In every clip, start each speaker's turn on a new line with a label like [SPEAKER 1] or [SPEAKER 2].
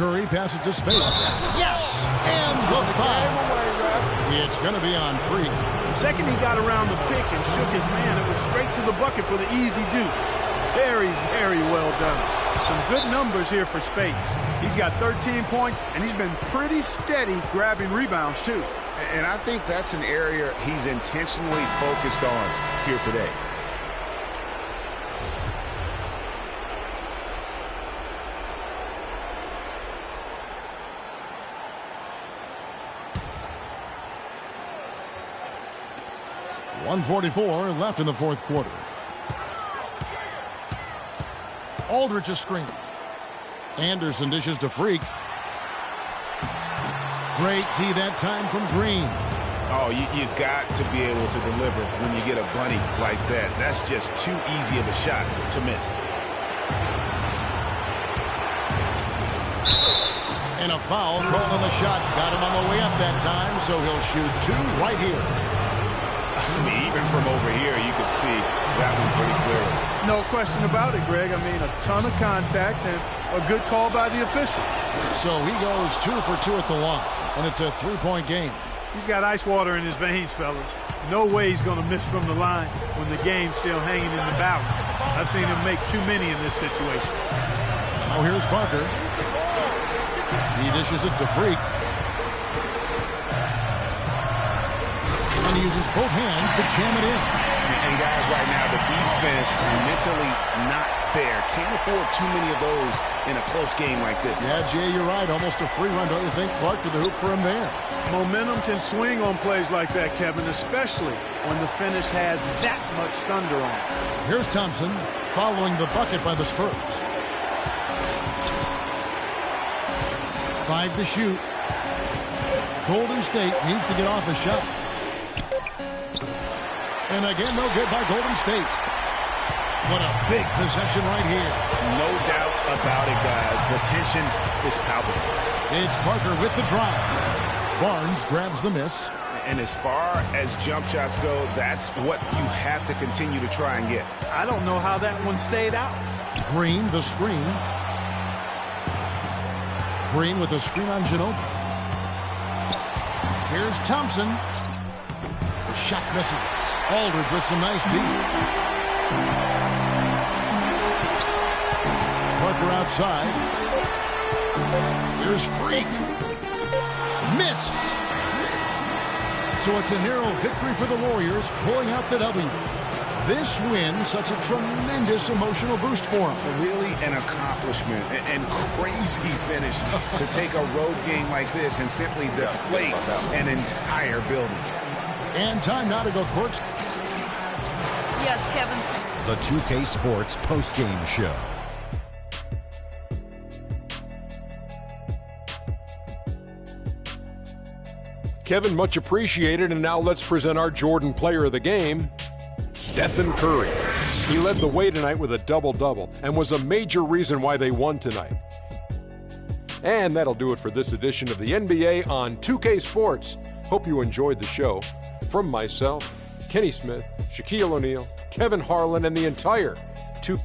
[SPEAKER 1] Curry passes to space. Yes! And the foul. It's going to be on Freak.
[SPEAKER 2] The second he got around the pick and shook his man, it was straight to the bucket for the easy deuce. Very, very well done. Some good numbers here for Spades. He's got 13 points, and he's been pretty steady grabbing rebounds, too.
[SPEAKER 3] And I think that's an area he's intentionally focused on here today.
[SPEAKER 1] .144 left in the fourth quarter. Aldridge a screen. Anderson dishes to Freak. Great D that time from Green.
[SPEAKER 3] Oh, you've got to be able to deliver when you get a bunny like that. That's just too easy of a shot to miss.
[SPEAKER 1] And a foul called on the shot. Got him on the way up that time, so he'll shoot two right here.
[SPEAKER 3] I mean, even from over here, you could see that one pretty clearly.
[SPEAKER 2] No question about it, Greg. I mean, a ton of contact and a good call by the officials.
[SPEAKER 1] So he goes 2 for 2 at the line, and it's a three-point game.
[SPEAKER 2] He's got ice water in his veins, fellas. No way he's going to miss from the line when the game's still hanging in the balance. I've seen him make too many in this situation.
[SPEAKER 1] Now here's Parker. He dishes it to Freak. And he uses both hands to jam it in.
[SPEAKER 3] And guys, right now, the defense mentally not there. Can't afford too many of those in a close game like this.
[SPEAKER 1] Yeah, Jay, you're right. Almost a free run, don't you think? Clark to the hoop for him there.
[SPEAKER 2] Momentum can swing on plays like that, Kevin, especially when the finish has that much thunder on it.
[SPEAKER 1] Here's Thompson following the bucket by the Spurs. 5 to shoot. Golden State needs to get off a shot. And again, no good by Golden State. What a big possession right here.
[SPEAKER 3] No doubt about it, guys. The tension is palpable.
[SPEAKER 1] It's Parker with the drive. Barnes grabs the miss.
[SPEAKER 3] And as far as jump shots go, that's what you have to continue to try and get.
[SPEAKER 2] I don't know how that one stayed out.
[SPEAKER 1] Green, the screen. Green with a screen on Ginobili. Here's Thompson. The shot misses. Aldridge with some nice D. Parker outside. Here's Freak. Missed. So it's a narrow victory for the Warriors, pulling out the W. This win, such a tremendous emotional boost for them.
[SPEAKER 3] Really an accomplishment and crazy finish to take a road game like this and simply deflate an entire building.
[SPEAKER 1] And time now to go courts.
[SPEAKER 4] Yes, Kevin.
[SPEAKER 5] The 2K Sports postgame show.
[SPEAKER 6] Kevin, much appreciated, and now let's present our Jordan player of the game, Stephen Curry. He led the way tonight with a double-double and was a major reason why they won tonight. And that'll do it for this edition of the NBA on 2K Sports. Hope you enjoyed the show. From myself, Kenny Smith, Shaquille O'Neal, Kevin Harlan, and the entire 2K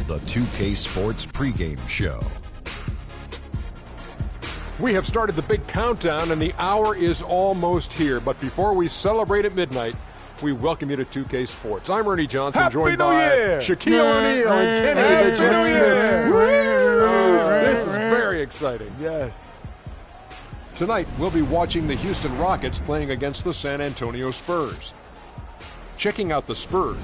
[SPEAKER 5] the 2K Sports pregame show.
[SPEAKER 6] We have started the big countdown, and the hour is almost here. But before we celebrate at midnight, we welcome you to 2K Sports. I'm Ernie Johnson, joined by Shaquille O'Neal and Kenny the Jet Smith. This is very exciting.
[SPEAKER 7] Yes.
[SPEAKER 6] Tonight, we'll be watching the Houston Rockets playing against the San Antonio Spurs. Checking out the Spurs,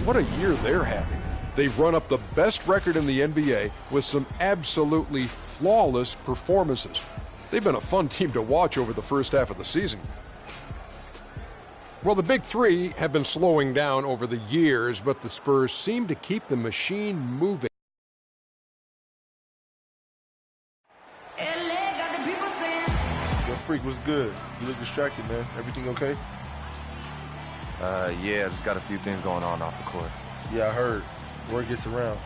[SPEAKER 6] what a year they're having. They've run up the best record in the NBA with some absolutely flawless performances. They've been a fun team to watch over the first half of the season. Well, the big three have been slowing down over the years, but the Spurs seem to keep the machine moving.
[SPEAKER 7] Your freak was good. You look distracted, man. Everything okay?
[SPEAKER 8] Yeah, just got a few things going on off the court.
[SPEAKER 7] Yeah, I heard. Word gets around.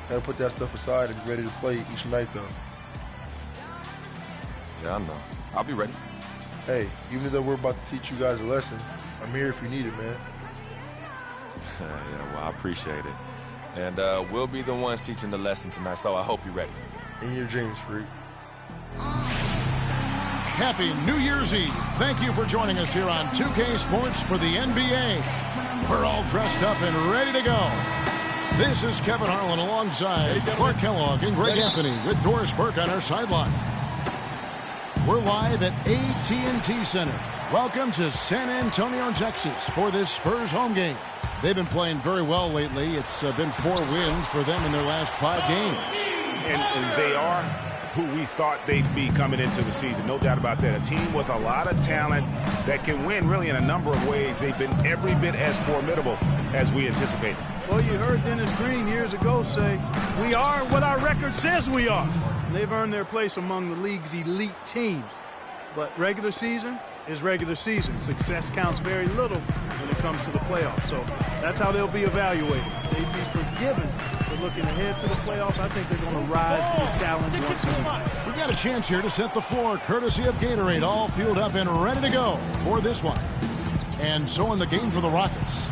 [SPEAKER 7] Gotta put that stuff aside and be ready to play each night, though.
[SPEAKER 8] Yeah, I know. I'll be ready.
[SPEAKER 7] Hey, even though we're about to teach you guys a lesson, I'm here if you need it, man.
[SPEAKER 8] Yeah, well, I appreciate it. And we'll be the ones teaching the lesson tonight, so I hope you're ready.
[SPEAKER 7] In your dreams, freak.
[SPEAKER 1] Happy New Year's Eve. Thank you for joining us here on 2K Sports for the NBA. We're all dressed up and ready to go. This is Kevin Harlan alongside Clark Kellogg and Greg Anthony with Doris Burke on our sideline. We're live at AT&T Center. Welcome to San Antonio, Texas for this Spurs home game. They've been playing very well lately. It's been 4 wins for them in their last 5 games.
[SPEAKER 3] And they are who we thought they'd be coming into the season. No doubt about that. A team with a lot of talent that can win really in a number of ways. They've been every bit as formidable as we anticipated.
[SPEAKER 2] Well, you heard Dennis Green years ago say, we are what our record says we are. And they've earned their place among the league's elite teams. But regular season is regular season. Success counts very little when it comes to the playoffs. So that's how they'll be evaluated. They'd be forgiven for looking ahead to the playoffs. I think they're going to rise to the challenge once again.
[SPEAKER 1] We've got a chance here to set the floor, courtesy of Gatorade, all fueled up and ready to go for this one. And so in the game for the Rockets,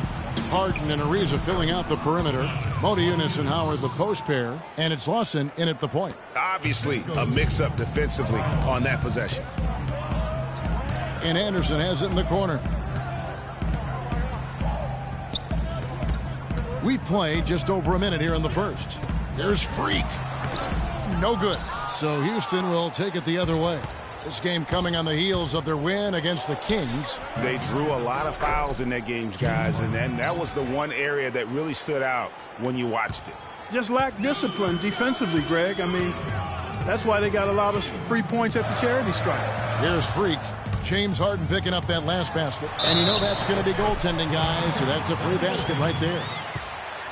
[SPEAKER 1] Harden and Ariza filling out the perimeter. Modiunas and Howard the post pair. And it's Lawson in at the point.
[SPEAKER 3] Obviously, a mix-up defensively on that possession.
[SPEAKER 1] And Anderson has it in the corner. We've played just over a minute here in the first. Here's Freak. No good. So Houston will take it the other way. This game coming on the heels of their win against the Kings.
[SPEAKER 3] They drew a lot of fouls in their games, guys, and then that was the one area that really stood out when you watched it.
[SPEAKER 2] Just lack discipline defensively, Greg. I mean, that's why they got a lot of free points at the charity stripe.
[SPEAKER 1] Here's Freak. James Harden picking up that last basket. And you know that's going to be goaltending, guys, so that's a free basket right there.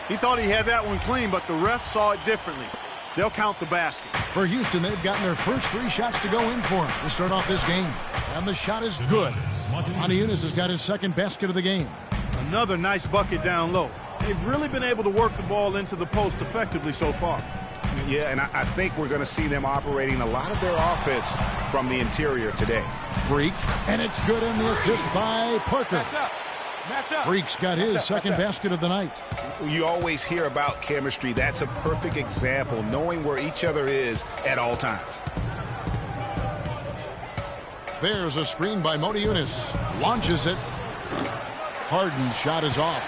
[SPEAKER 2] He thought he had that one clean, but the ref saw it differently. They'll count the basket.
[SPEAKER 1] For Houston, they've gotten their first 3 shots to go in for him to start off this game. And the shot is good. Modiunas has got his second basket of the game.
[SPEAKER 2] Another nice bucket down low. They've really been able to work the ball into the post effectively so far.
[SPEAKER 3] Yeah, and I think we're going to see them operating a lot of their offense from the interior today.
[SPEAKER 1] Freak, and it's good in the assist by Parker. Freak's got his second basket of the night.
[SPEAKER 3] You always hear about chemistry. That's a perfect example, knowing where each other is at all times.
[SPEAKER 1] There's a screen by Modiunas. Launches it. Harden's shot is off.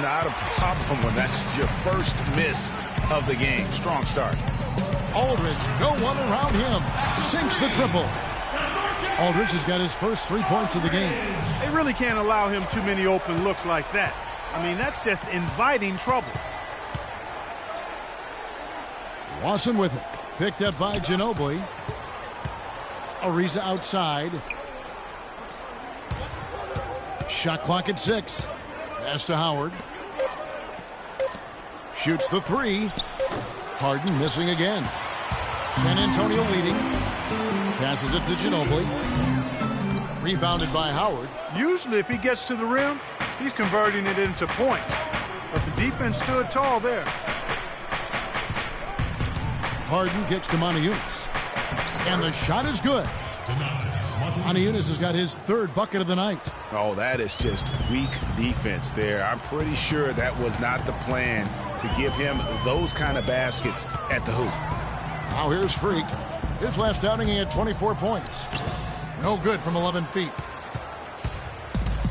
[SPEAKER 3] Not a problem when that's your first miss of the game. Strong start.
[SPEAKER 1] Aldridge, no one around him. Sinks the triple. Aldridge has got his first 3 points of the game.
[SPEAKER 2] They really can't allow him too many open looks like that. I mean, that's just inviting trouble.
[SPEAKER 1] Lawson with it. Picked up by Ginobili. Ariza outside. Shot clock at 6. Pass to Howard. Shoots the 3. Harden missing again. San Antonio leading. Passes it to Ginobili. Rebounded by Howard.
[SPEAKER 2] Usually if he gets to the rim, he's converting it into points. But the defense stood tall there.
[SPEAKER 1] Harden gets to Modiunas. And the shot is good. Maniunas has got his third bucket of the night.
[SPEAKER 3] Oh, that is just weak defense there. I'm pretty sure that was not the plan to give him those kind of baskets at the hoop.
[SPEAKER 1] Now here's Freak. His last outing, he had 24 points. No good from 11 feet.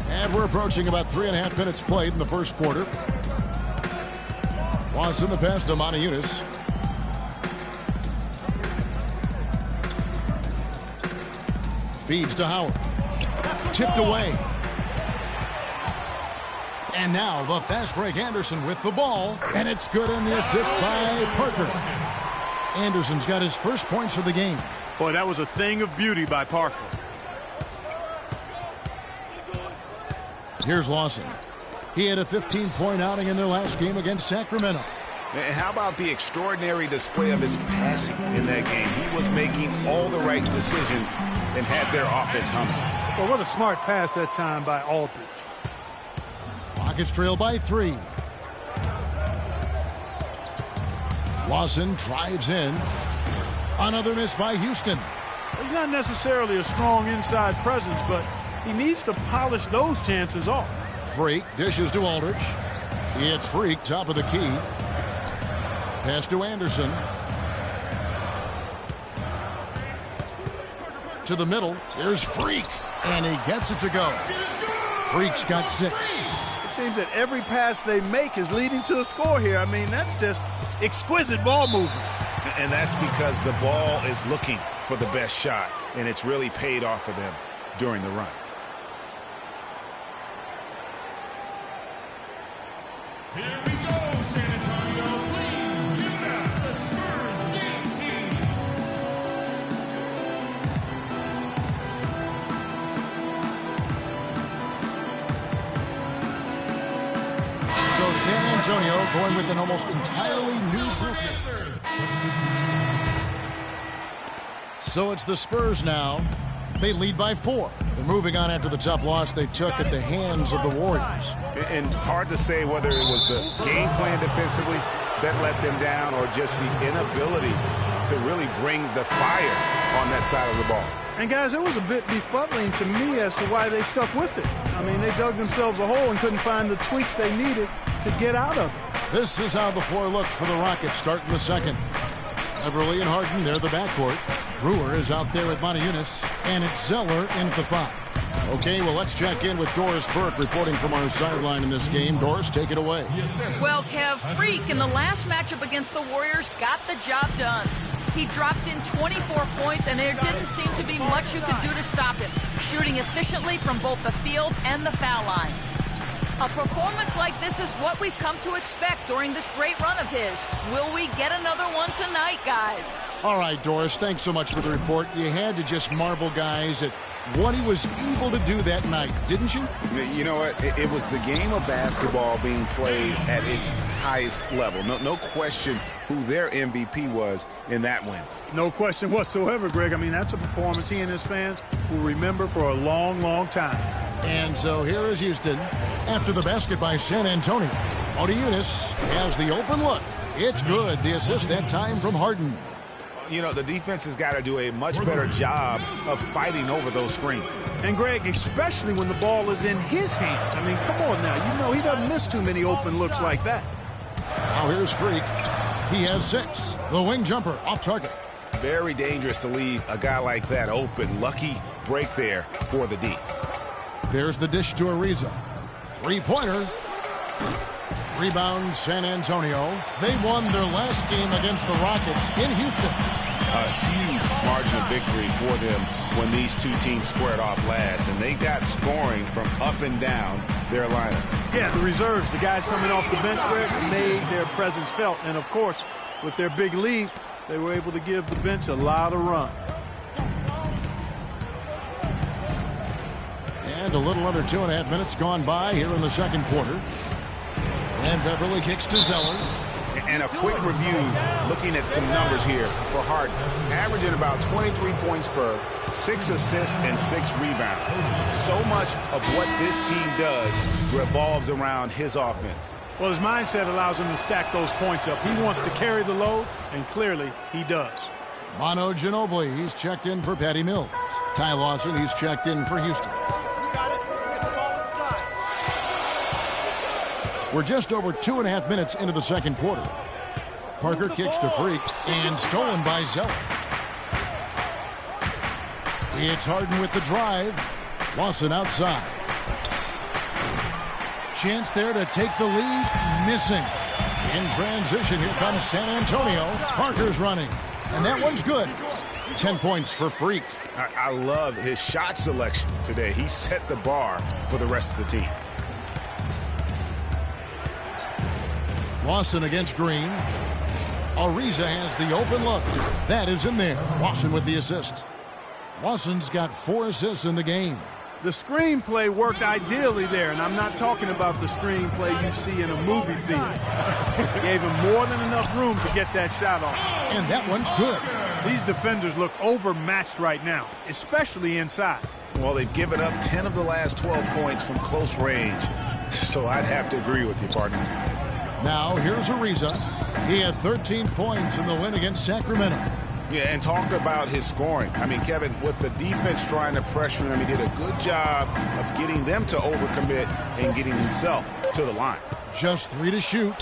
[SPEAKER 1] And we're approaching about 3.5 minutes played in the first quarter. Wants in the pass to Maniunas. Feeds to Howard. Tipped away. And now the fast break Anderson with the ball. And it's good on the assist by Parker. Anderson's got his first points of the game.
[SPEAKER 2] Boy, that was a thing of beauty by Parker.
[SPEAKER 1] Here's Lawson. He had a 15-point outing in their last game against Sacramento.
[SPEAKER 3] And how about the extraordinary display of his passing in that game? He was making all the right decisions and had their offense humming.
[SPEAKER 2] Well, what a smart pass that time by Aldridge.
[SPEAKER 1] Rockets trail by 3. Lawson drives in. Another miss by Houston.
[SPEAKER 2] He's not necessarily a strong inside presence, but he needs to polish those chances off.
[SPEAKER 1] Freak dishes to Aldridge. He hits Freak, top of the key. Pass to Anderson. To the middle. Here's Freak. And he gets it to go. Freak's got 6.
[SPEAKER 2] It seems that every pass they make is leading to a score here. I mean, that's just exquisite ball movement.
[SPEAKER 3] And that's because the ball is looking for the best shot, and it's really paid off for them during the run.
[SPEAKER 9] Here we go, San Antonio. Please give it up to the Spurs dance team.
[SPEAKER 1] So San Antonio going with an almost entirely new group. So it's the Spurs now. They lead by 4. They're moving on after the tough loss they took at the hands of the Warriors.
[SPEAKER 3] And hard to say whether it was the game plan defensively that let them down or just the inability to really bring the fire on that side of the ball.
[SPEAKER 2] And guys, it was a bit befuddling to me as to why they stuck with it. I mean, they dug themselves a hole and couldn't find the tweaks they needed to get out of it.
[SPEAKER 1] This is how the floor looks for the Rockets starting the second. Everly and Harden, they're the backcourt. Brewer is out there with Maniunas, and it's Zeller in at the 5. Okay, well, let's check in with Doris Burke reporting from our sideline in this game. Doris, take it away.
[SPEAKER 4] Well, Kev, Freak in the last matchup against the Warriors got the job done. He dropped in 24 points, and there didn't seem to be much you could do to stop him, shooting efficiently from both the field and the foul line. A performance like this is what we've come to expect during this great run of his. Will we get another one tonight, guys?
[SPEAKER 1] All right, Doris, thanks so much for the report. You had to just marvel, guys, at what he was able to do that night, didn't you?
[SPEAKER 3] You know what? It was the game of basketball being played at its highest level. No question who their MVP was in that win.
[SPEAKER 2] No question whatsoever, Greg. I mean, that's a performance he and his fans will remember for a long, long time.
[SPEAKER 1] And so here is Houston after the basket by San Antonio. Maniunas has the open look. It's good. The assist that time from Harden.
[SPEAKER 3] You know, the defense has got to do a much better job of fighting over those screens.
[SPEAKER 2] And, Greg, especially when the ball is in his hands. I mean, come on now. You know he doesn't miss too many open looks like that.
[SPEAKER 1] Now here's Freak. He has 6. The wing jumper off target.
[SPEAKER 3] Very dangerous to leave a guy like that open. Lucky break there for the D.
[SPEAKER 1] There's the dish to Ariza. 3-pointer. Rebound San Antonio. They won their last game against the Rockets in Houston.
[SPEAKER 3] A huge margin of victory for them when these two teams squared off last, and they got scoring from up and down their lineup.
[SPEAKER 2] Yeah, the reserves, the guys coming off the bench, Greg, made their presence felt. And, of course, with their big lead, they were able to give the bench a lot of run.
[SPEAKER 1] And a little under 2.5 minutes gone by here in the second quarter. And Beverly kicks to Zeller.
[SPEAKER 3] And a quick review, looking at some numbers here for Harden. Averaging about 23 points per, 6 assists and 6 rebounds. So much of what this team does revolves around his offense.
[SPEAKER 2] Well, his mindset allows him to stack those points up. He wants to carry the load, and clearly he does.
[SPEAKER 1] Manu Ginobili, he's checked in for Patty Mills. Ty Lawson, he's checked in for Houston. We're just over 2.5 minutes into the second quarter. Parker kicks to Freak and stolen by Zeller. It's Harden with the drive. Lawson outside. Chance there to take the lead. Missing. In transition, here comes San Antonio. Parker's running. And that one's good. 10 points for Freak.
[SPEAKER 3] I love his shot selection today. He set the bar for the rest of the team.
[SPEAKER 1] Lawson against Green. Ariza has the open look. That is in there. Lawson with the assist. Lawson's got 4 assists in the game.
[SPEAKER 2] The screenplay worked ideally there, and I'm not talking about the screenplay you see in a movie theater. Gave him more than enough room to get that shot off.
[SPEAKER 1] And that one's good.
[SPEAKER 2] These defenders look overmatched right now, especially inside.
[SPEAKER 3] Well, they've given up 10 of the last 12 points from close range, so I'd have to agree with you, partner.
[SPEAKER 1] Now, here's Ariza. He had 13 points in the win against Sacramento.
[SPEAKER 3] Yeah, and talk about his scoring. I mean, Kevin, with the defense trying to pressure him, he did a good job of getting them to overcommit and getting himself to the line.
[SPEAKER 1] Just 3 to shoot.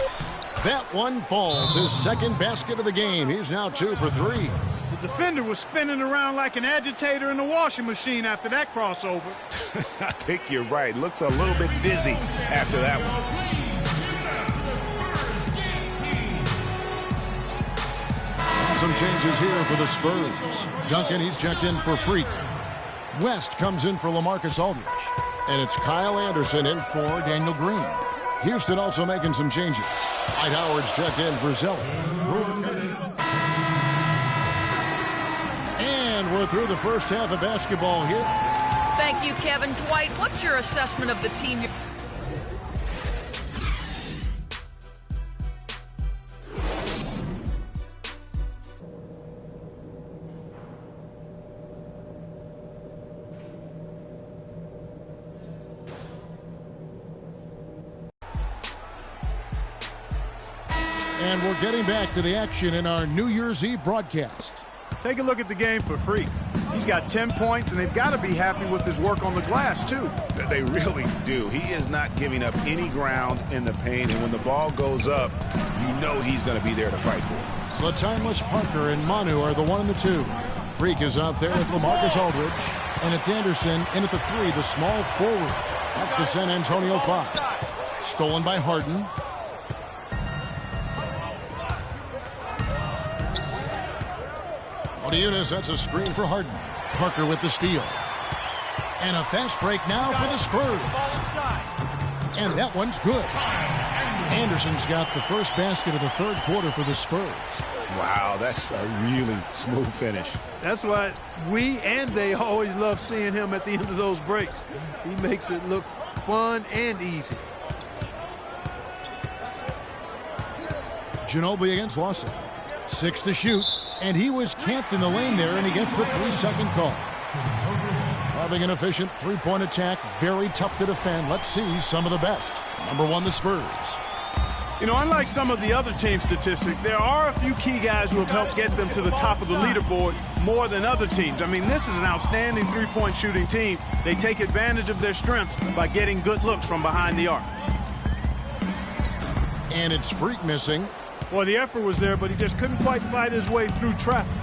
[SPEAKER 1] That one falls. His second basket of the game. He's now 2 for 3.
[SPEAKER 2] The defender was spinning around like an agitator in the washing machine after that crossover.
[SPEAKER 3] I think you're right. Looks a little bit dizzy after that one.
[SPEAKER 1] Some changes here for the Spurs. Duncan, he's checked in for Freak. West comes in for LaMarcus Aldridge. And it's Kyle Anderson in for Daniel Green. Houston also making some changes. Dwight Howard's checked in for Zeller. And we're through the first half of basketball here.
[SPEAKER 4] Thank you, Kevin. Dwight, what's your assessment of the team?
[SPEAKER 1] And we're getting back to the action in our New Year's Eve broadcast.
[SPEAKER 2] Take a look at the game for Freak. He's got 10 points, and they've got to be happy with his work on the glass, too.
[SPEAKER 3] They really do. He is not giving up any ground in the paint, and when the ball goes up, you know he's going to be there to fight for it.
[SPEAKER 1] The timeless Parker and Manu are the 1 and the 2. Freak is out there with LaMarcus Aldridge, and it's Anderson in at the 3, the small forward. That's the San Antonio 5. Stolen by Harden. Unis, that's a screen for Harden. Parker with the steal. And a fast break now for the Spurs. And that one's good. Anderson's got the first basket of the third quarter for the Spurs.
[SPEAKER 3] Wow, that's a really smooth finish.
[SPEAKER 2] That's why we and they always love seeing him at the end of those breaks. He makes it look fun and easy.
[SPEAKER 1] Ginobili against Lawson. 6 to shoot. And he was camped in the lane there, and he gets the 3-second call. Having an efficient three-point attack, very tough to defend. Let's see some of the best. Number 1, the Spurs.
[SPEAKER 2] You know, unlike some of the other team statistics, there are a few key guys who have helped get them to the top of the leaderboard more than other teams. I mean, this is an outstanding three-point shooting team. They take advantage of their strengths by getting good looks from behind the arc.
[SPEAKER 1] And it's Freak missing.
[SPEAKER 2] Well, the effort was there, but he just couldn't quite fight his way through traffic.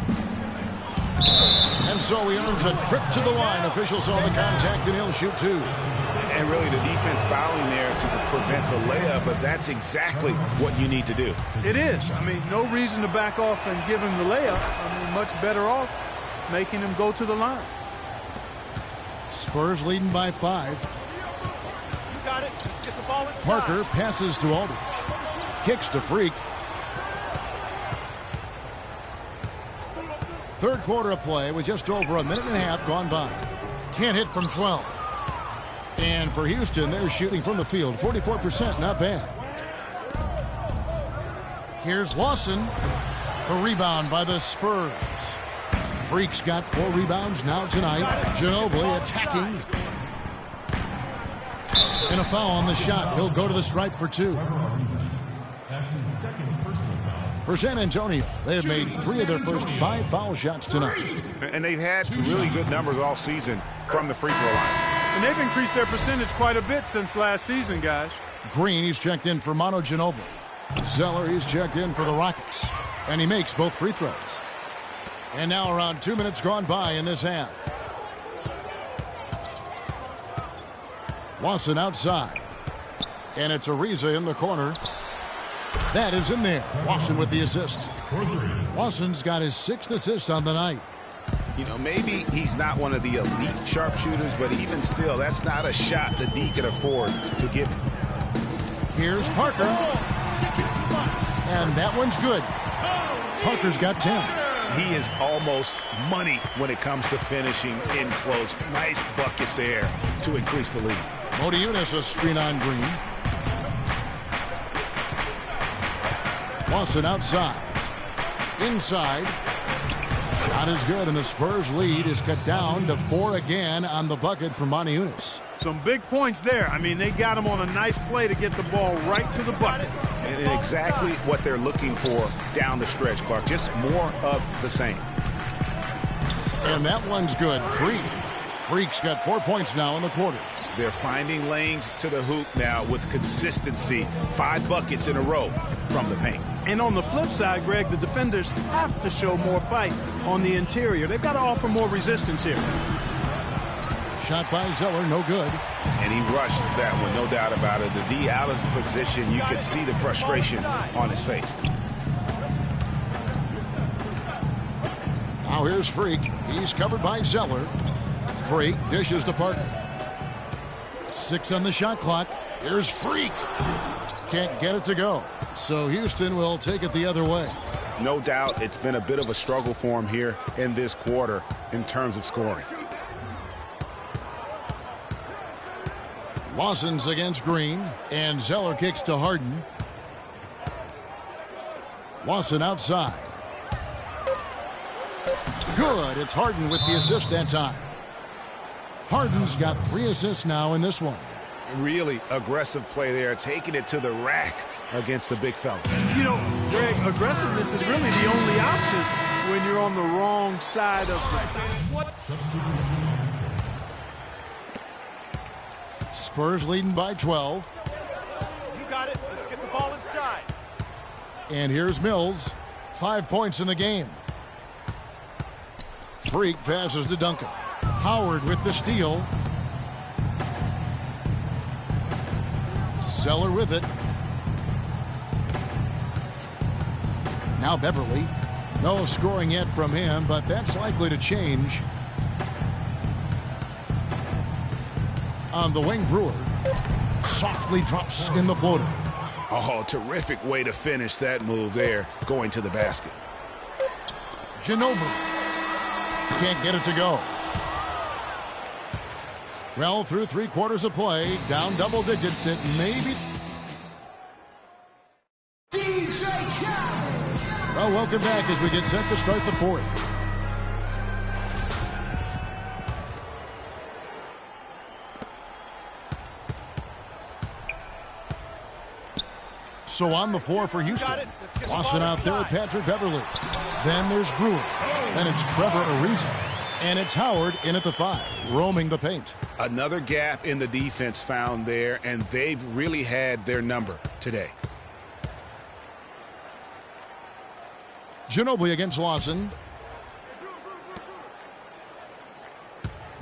[SPEAKER 1] And so he earns a trip to the line. Officials saw the contact, and he'll shoot 2.
[SPEAKER 3] And really the defense fouling there to prevent the layup, but that's exactly what you need to do.
[SPEAKER 2] It is. I mean, no reason to back off and give him the layup. I mean, much better off making him go to the line.
[SPEAKER 1] Spurs leading by 5.
[SPEAKER 2] You got it. Let's get the ball inside.
[SPEAKER 1] Parker passes to Aldridge. Kicks to Freak. Third quarter of play with just over a minute and a half gone by. Can't hit from 12. And for Houston, they're shooting from the field. 44%, not bad. Here's Lawson. The rebound by the Spurs. Freak's got 4 rebounds now tonight. Ginobili attacking. And a foul on the shot. He'll go to the stripe for 2.
[SPEAKER 9] That's his second personal foul.
[SPEAKER 1] For San Antonio, they have made 3 of their first 5 foul shots tonight.
[SPEAKER 3] And they've had really good numbers all season from the free throw line.
[SPEAKER 2] And they've increased their percentage quite a bit since last season, guys.
[SPEAKER 1] Green, he's checked in for Manu Ginobili. Zeller, he's checked in for the Rockets. And he makes both free throws. And now around 2 minutes gone by in this half. Lawson outside. And it's Ariza in the corner. That is in there. Lawson with the assist. Lawson's got his 6th assist on the night.
[SPEAKER 3] You know, maybe he's not one of the elite sharpshooters, but even still, that's not a shot the D can afford to give.
[SPEAKER 1] Here's Parker. And that one's good. Parker's got 10.
[SPEAKER 3] He is almost money when it comes to finishing in close. Nice bucket there to increase the lead.
[SPEAKER 1] Modiunas a screen on Green. Lawson outside. Inside. Shot is good, and the Spurs lead is cut down to 4 again on the bucket from Modiunas.
[SPEAKER 2] Some big points there. I mean, they got him on a nice play to get the ball right to the bucket.
[SPEAKER 3] And exactly what they're looking for down the stretch, Clark. Just more of the same.
[SPEAKER 1] And that one's good. Freak. Freak's got 4 points now in the quarter.
[SPEAKER 3] They're finding lanes to the hoop now with consistency. 5 buckets in a row from the paint.
[SPEAKER 2] And on the flip side, Greg, the defenders have to show more fight on the interior. They've got to offer more resistance here.
[SPEAKER 1] Shot by Zeller, no good.
[SPEAKER 3] And he rushed that one, no doubt about it. The D out of position, you could see the frustration on his face.
[SPEAKER 1] Now here's Freak. He's covered by Zeller. Freak dishes to Parker. 6 on the shot clock. Here's Freak. Can't get it to go. So Houston will take it the other way.
[SPEAKER 3] No doubt it's been a bit of a struggle for him here in this quarter in terms of scoring.
[SPEAKER 1] Lawson's against Green, and Zeller kicks to Harden. Lawson outside. Good. It's Harden with the assist that time. Harden's got 3 assists now in this one.
[SPEAKER 3] Really aggressive play there, taking it to the rack against the big fella.
[SPEAKER 2] You know, Greg, aggressiveness is really the only option when you're on the wrong side of the...
[SPEAKER 1] Spurs leading by 12.
[SPEAKER 2] You got it. Let's get the ball inside.
[SPEAKER 1] And here's Mills. 5 points in the game. Freak passes to Duncan. Howard with the steal. Zeller with it. Now Beverly. No scoring yet from him, but that's likely to change. On the wing, Brewer softly drops in the floater.
[SPEAKER 3] Oh, terrific way to finish that move there, going to the basket.
[SPEAKER 1] Ginobili can't get it to go. Well, through 3 quarters of play, down double digits, it may be. Well, welcome back as we get set to start the 4th. So on the floor for Houston. Lawson out there with Patrick Beverly. Then there's Brewer. Then it's Trevor Ariza. And it's Howard in at the 5, roaming the paint.
[SPEAKER 3] Another gap in the defense found there, and they've really had their number today.
[SPEAKER 1] Ginobili against Lawson.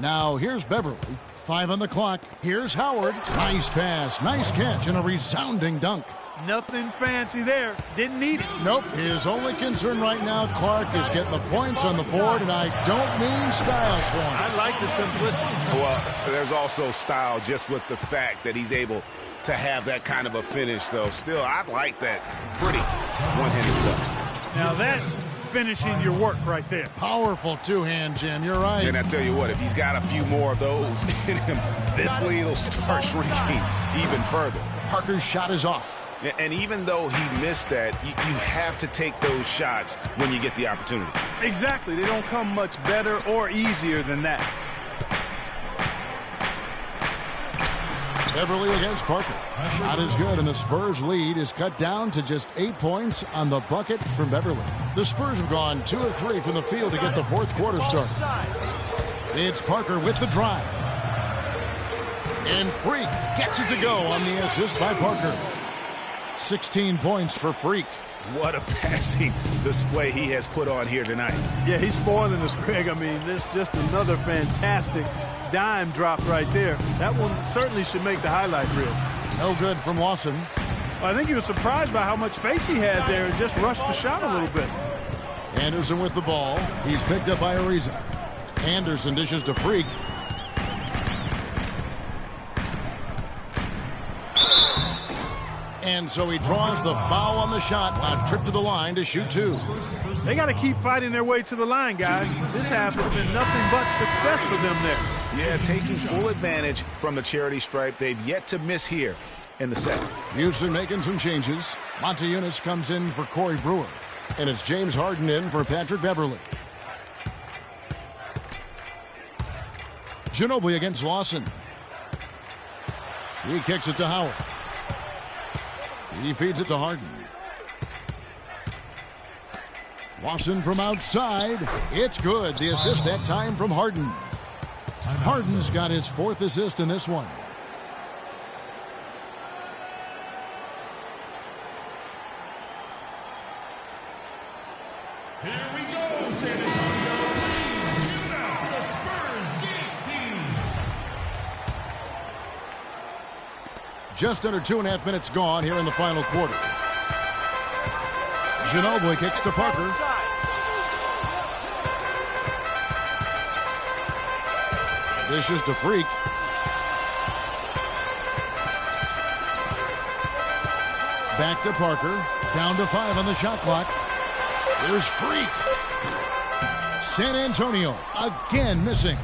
[SPEAKER 1] Now here's Beverly. 5 on the clock. Here's Howard. Nice pass, nice catch, and a resounding dunk.
[SPEAKER 2] Nothing fancy there. Didn't need it.
[SPEAKER 1] Nope. His only concern right now, Clark, is getting the points on the board, and I don't mean style points.
[SPEAKER 2] I like the simplicity.
[SPEAKER 3] Well, there's also style just with the fact that he's able to have that kind of a finish, though. Still, I like that pretty one-handed touch.
[SPEAKER 2] Now that's finishing your work right there.
[SPEAKER 1] Powerful 2-hand jam. You're right.
[SPEAKER 3] And I tell you what, if he's got a few more of those in him, this lead will start shrinking even further.
[SPEAKER 1] Parker's shot is off.
[SPEAKER 3] And even though he missed that, you have to take those shots when you get the opportunity.
[SPEAKER 2] Exactly. They don't come much better or easier than that.
[SPEAKER 1] Beverly against Parker. Shot is good, and the Spurs lead is cut down to just 8 points on the bucket from Beverly. The Spurs have gone 2 of 3 from the field to get the fourth quarter started. It's Parker with the drive. And Freak gets it to go on the assist by Parker. 16 points for Freak.
[SPEAKER 3] What a passing display he has put on here tonight.
[SPEAKER 2] Yeah, he's spoiling us, Greg. I mean, there's just another fantastic dime drop right there. That one certainly should make the highlight reel.
[SPEAKER 1] No good from Lawson.
[SPEAKER 2] Well, I think he was surprised by how much space he had there and just rushed the shot a little bit.
[SPEAKER 1] Anderson with the ball. He's picked up by Ariza. Anderson dishes to Freak. And so he draws the foul on the shot on trip to the line to shoot 2.
[SPEAKER 2] They got to keep fighting their way to the line, guys. This half has been nothing but success for them there.
[SPEAKER 3] Yeah, taking full advantage from the charity stripe. They've yet to miss here in the second.
[SPEAKER 1] Houston making some changes. Montejunas comes in for Corey Brewer. And it's James Harden in for Patrick Beverly. Ginobili against Lawson. He kicks it to Howard. He feeds it to Harden. Lawson from outside. It's good. The assist that time from Harden. Harden's got his 4th assist in this one.
[SPEAKER 9] Here we go, San Antonio. Please give it up for the Spurs Gates team.
[SPEAKER 1] Just under 2.5 minutes gone here in the final quarter. Ginobili kicks to Parker. Dishes to Freak. Back to Parker. Down to 5 on the shot clock. Here's Freak. San Antonio again missing.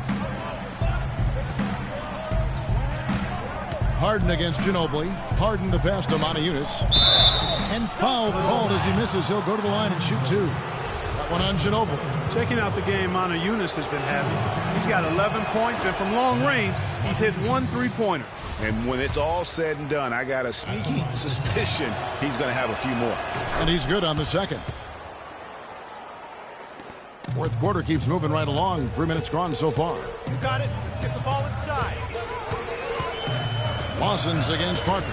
[SPEAKER 1] Harden against Ginobili. Harden the pass to Montejunas. And foul called as he misses. He'll go to the line and shoot 2. That one on Ginobili.
[SPEAKER 2] Checking out the game Montejunas has been having. He's got 11 points, and from long range, he's hit 1 3-pointer.
[SPEAKER 3] And when it's all said and done, I got a sneaky suspicion he's going to have a few more.
[SPEAKER 1] And he's good on the second. Fourth quarter keeps moving right along. 3 minutes gone so far.
[SPEAKER 2] You got it. Let's get the ball inside.
[SPEAKER 1] Lawson's against Parker.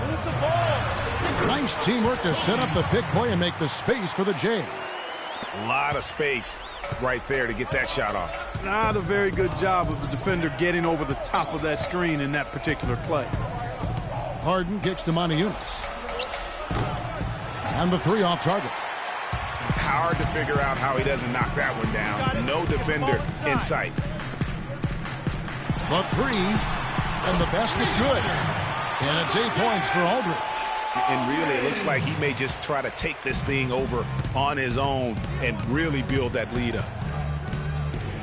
[SPEAKER 2] Move the ball.
[SPEAKER 1] Nice teamwork to set up the pick play and make the space for the J.
[SPEAKER 3] A lot of space right there to get that shot off.
[SPEAKER 2] Not a very good job of the defender getting over the top of that screen in that particular play.
[SPEAKER 1] Harden kicks to Montejunas. And the 3 off target.
[SPEAKER 3] Hard to figure out how he doesn't knock that one down. No defender in sight.
[SPEAKER 1] The 3, and the basket good. And it's 8 points for Aldridge.
[SPEAKER 3] And really, it looks like he may just try to take this thing over on his own and really build that lead up.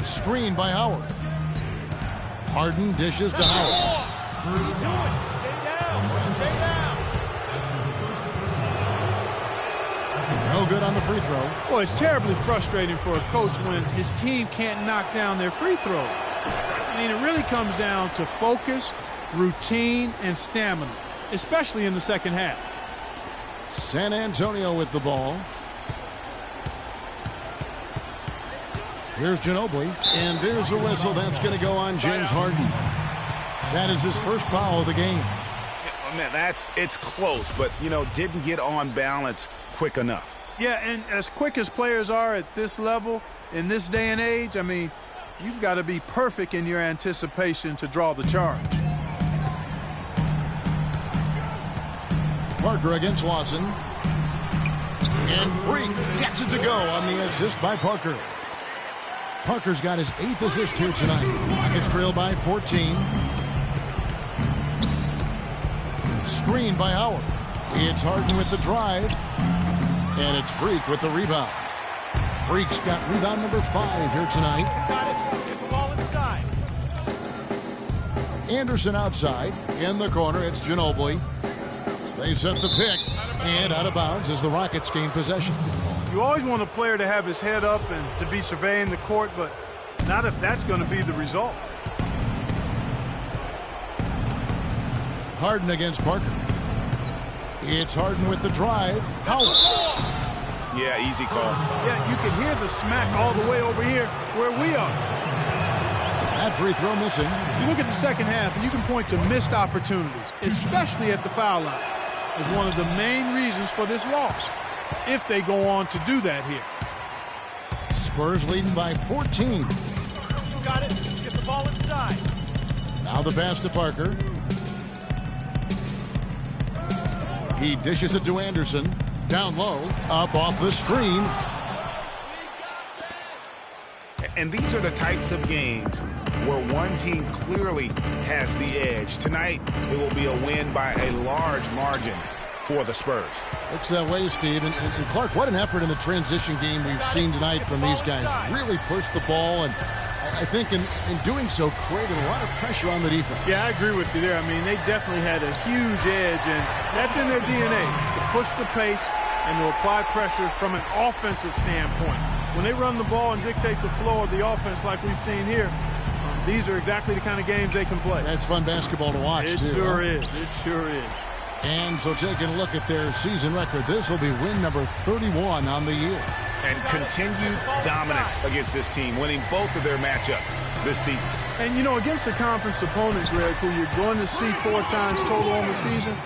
[SPEAKER 1] Screen by Howard. Harden dishes to Howard.
[SPEAKER 2] Stay down. Stay down.
[SPEAKER 1] No good on the free throw.
[SPEAKER 2] Well, it's terribly frustrating for a coach when his team can't knock down their free throw. I mean, it really comes down to focus, routine, and stamina, especially in the second half.
[SPEAKER 1] San Antonio with the ball. Here's Ginobili, and there's a whistle. That's going to go on James Harden. That is his first foul of the game.
[SPEAKER 3] Man, it's close, but, didn't get on balance quick enough.
[SPEAKER 2] Yeah, and as quick as players are at this level, in this day and age, I mean, you've got to be perfect in your anticipation to draw the charge.
[SPEAKER 1] Parker against Lawson. And Freak gets it to go on the assist by Parker. Parker's got his 8th assist here tonight. Rockets trail by 14. Screen by Howard. It's Harden with the drive. And it's Freak with the rebound. Freak's got rebound number 5 here tonight.
[SPEAKER 2] Get the ball inside.
[SPEAKER 1] Anderson outside. In the corner, it's Ginobili. They set the pick. And out of bounds as the Rockets gain possession.
[SPEAKER 2] You always want a player to have his head up and to be surveying the court, but not if that's going to be the result.
[SPEAKER 1] Harden against Parker. It's Harden with the drive. Howard.
[SPEAKER 3] Yeah, easy call.
[SPEAKER 2] Yeah, you can hear the smack all the way over here where we are.
[SPEAKER 1] That free throw missing.
[SPEAKER 2] You look at the second half, and you can point to missed opportunities, especially at the foul line, as one of the main reasons for this loss, if they go on to do that here.
[SPEAKER 1] Spurs leading by 14.
[SPEAKER 9] You got it. Get the ball inside.
[SPEAKER 1] Now the pass to Parker. He dishes it to Anderson. Down low, up off the screen.
[SPEAKER 3] And these are the types of games where one team clearly has the edge. Tonight, it will be a win by a large margin for the Spurs.
[SPEAKER 1] Looks that way, Steve. And Clark, what an effort in the transition game we've seen tonight from these guys. Really pushed the ball, and I think in doing so created a lot of pressure on the defense.
[SPEAKER 2] Yeah, I agree with you there. I mean, they definitely had a huge edge, and that's in their DNA, to push the pace and to apply pressure from an offensive standpoint. When they run the ball and dictate the flow of the offense like we've seen here, these are exactly the kind of games they can play.
[SPEAKER 1] That's fun basketball to watch,
[SPEAKER 2] It
[SPEAKER 1] too.
[SPEAKER 2] sure is. It sure is.
[SPEAKER 1] And so taking a look at their season record, this will be win number 31 on the year.
[SPEAKER 3] And continued dominance against this team, winning both of their matchups this season.
[SPEAKER 2] And, you know, against a conference opponent, Greg, who you're going to see 4 times total on the season,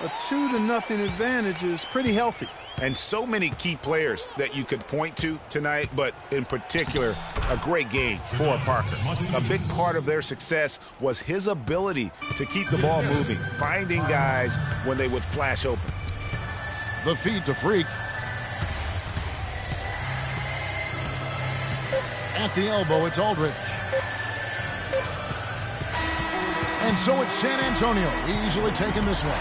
[SPEAKER 2] a 2-0 advantage is pretty healthy.
[SPEAKER 3] And so many key players that you could point to tonight, but in particular, a great game for Parker. A big part of their success was his ability to keep the ball moving, finding guys when they would flash open.
[SPEAKER 1] The feed to Freak. At the elbow, it's Aldridge. And so it's San Antonio, easily taking this one.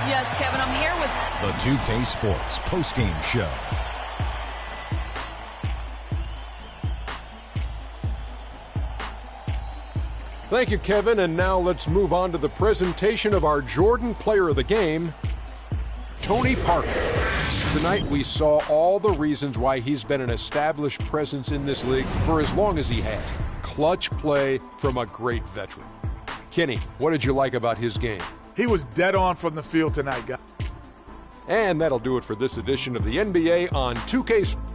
[SPEAKER 4] Yes, Kevin, I'm here with
[SPEAKER 5] The 2K Sports postgame show.
[SPEAKER 6] Thank you, Kevin. And now let's move on to the presentation of our Jordan Player of the Game, Tony Parker. Tonight we saw all the reasons why he's been an established presence in this league for as long as he has. Clutch play from a great veteran. Kenny, what did you like about his game?
[SPEAKER 10] He was dead on from the field tonight, guys.
[SPEAKER 6] And that'll do it for this edition of the NBA on 2K Sports.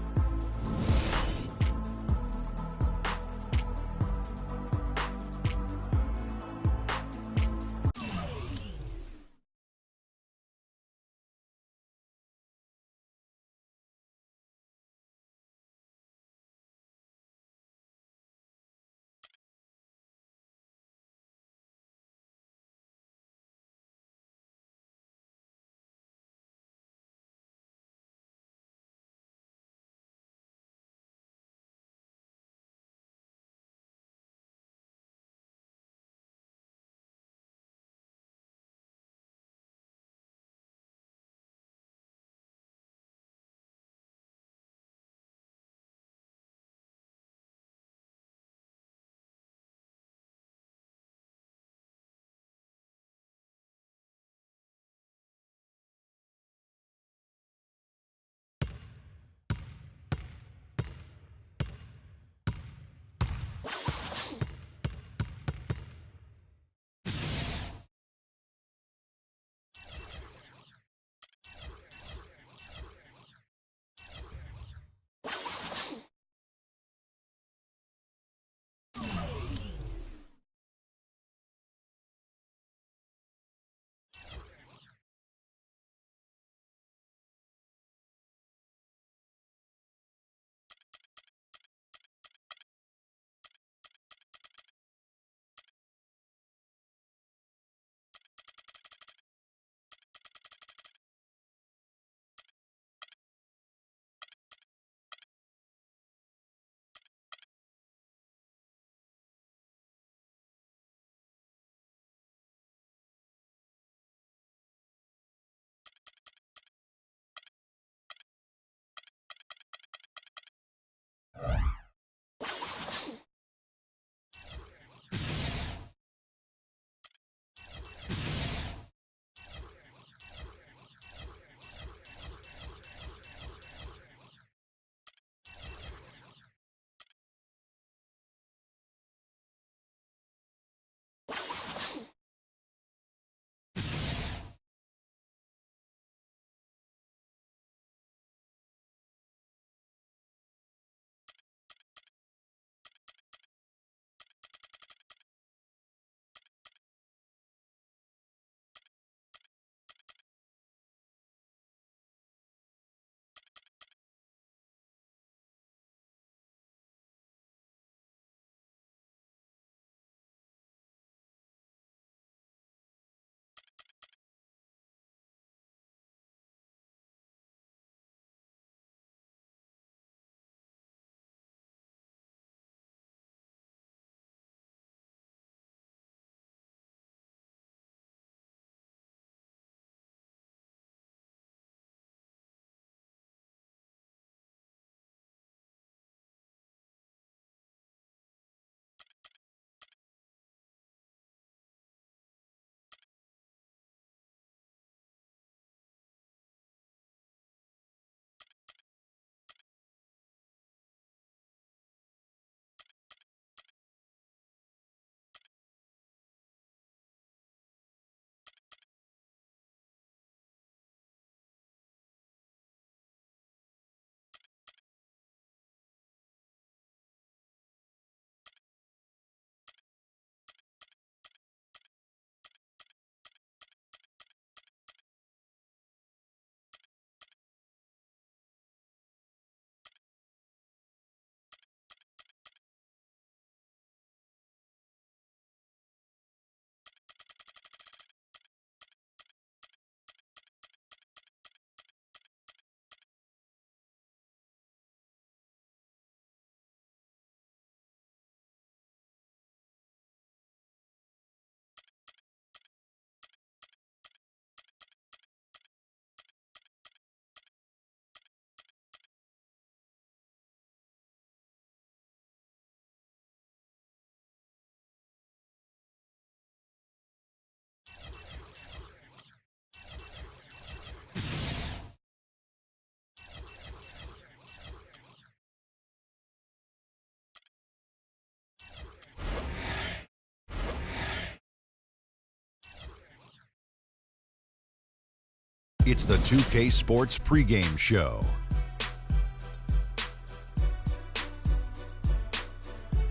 [SPEAKER 5] It's the 2K Sports pregame show.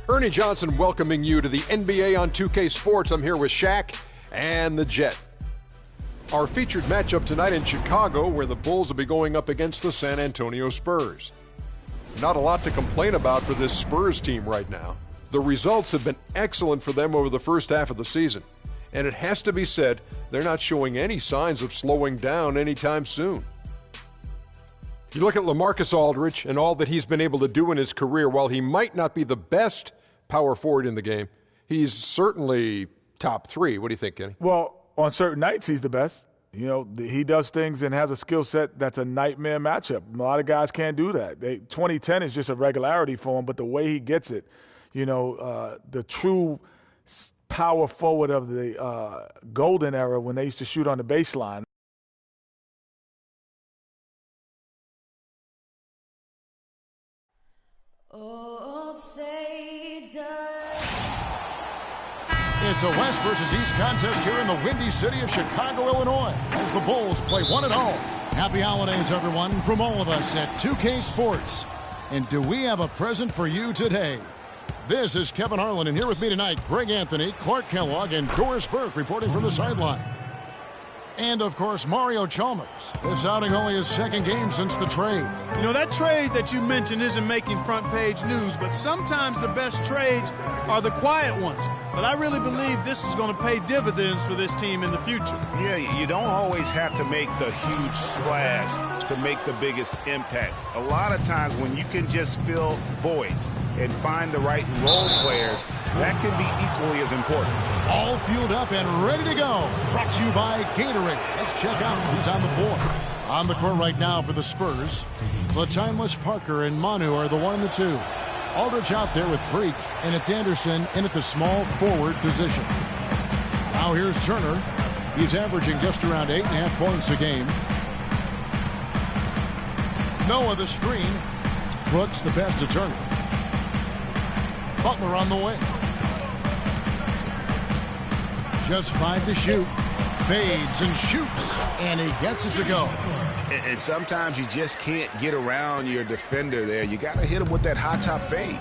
[SPEAKER 6] Ernie Johnson welcoming you to the NBA on 2K Sports. I'm here with Shaq and the Jet. Our featured matchup tonight in Chicago, where the Bulls will be going up against the San Antonio Spurs. Not a lot to complain about for this Spurs team right now. The results have been excellent for them over the first half of the season. And it has to be said, they're not showing any signs of slowing down anytime soon. You look at LaMarcus Aldridge and all that he's been able to do in his career. While he might not be the best power forward in the game, he's certainly top 3. What do you think, Kenny?
[SPEAKER 10] Well, on certain nights, he's the best. You know, he does things and has a skill set that's a nightmare matchup. A lot of guys can't do that. 2010 is just a regularity for him, but the way he gets it, the true power forward of the golden era when they used to shoot on the baseline.
[SPEAKER 1] Oh, say does. It's a West versus East contest here in the windy city of Chicago, Illinois, as the Bulls play one at home. Happy holidays, everyone, from all of us at 2K Sports. And do we have a present for you today? This is Kevin Harlan, and here with me tonight, Greg Anthony, Clark Kellogg, and Doris Burke reporting from the sideline. And, of course, Mario Chalmers. This outing only his second game since the trade.
[SPEAKER 2] You know, that trade that you mentioned isn't making front-page news, but sometimes the best trades are the quiet ones. But I really believe this is going to pay dividends for this team in the future.
[SPEAKER 3] Yeah, you don't always have to make the huge splash to make the biggest impact. A lot of times when you can just fill voids and find the right role players, that can be equally as important.
[SPEAKER 1] All fueled up and ready to go. Brought to you by Gatorade. Let's check out who's on the floor. On the court right now for the Spurs, the timeless Parker and Manu are the 1 and the 2. Aldridge out there with Freak, and it's Anderson in at the small forward position. Now here's Turner. He's averaging just around 8.5 points a game. Noah the screen. Brooks the pass to Turner. Butler on the way. Just 5 to shoot. Fades and shoots, and he gets it to go.
[SPEAKER 3] And sometimes you just can't get around your defender there. You got to hit him with that high top fade.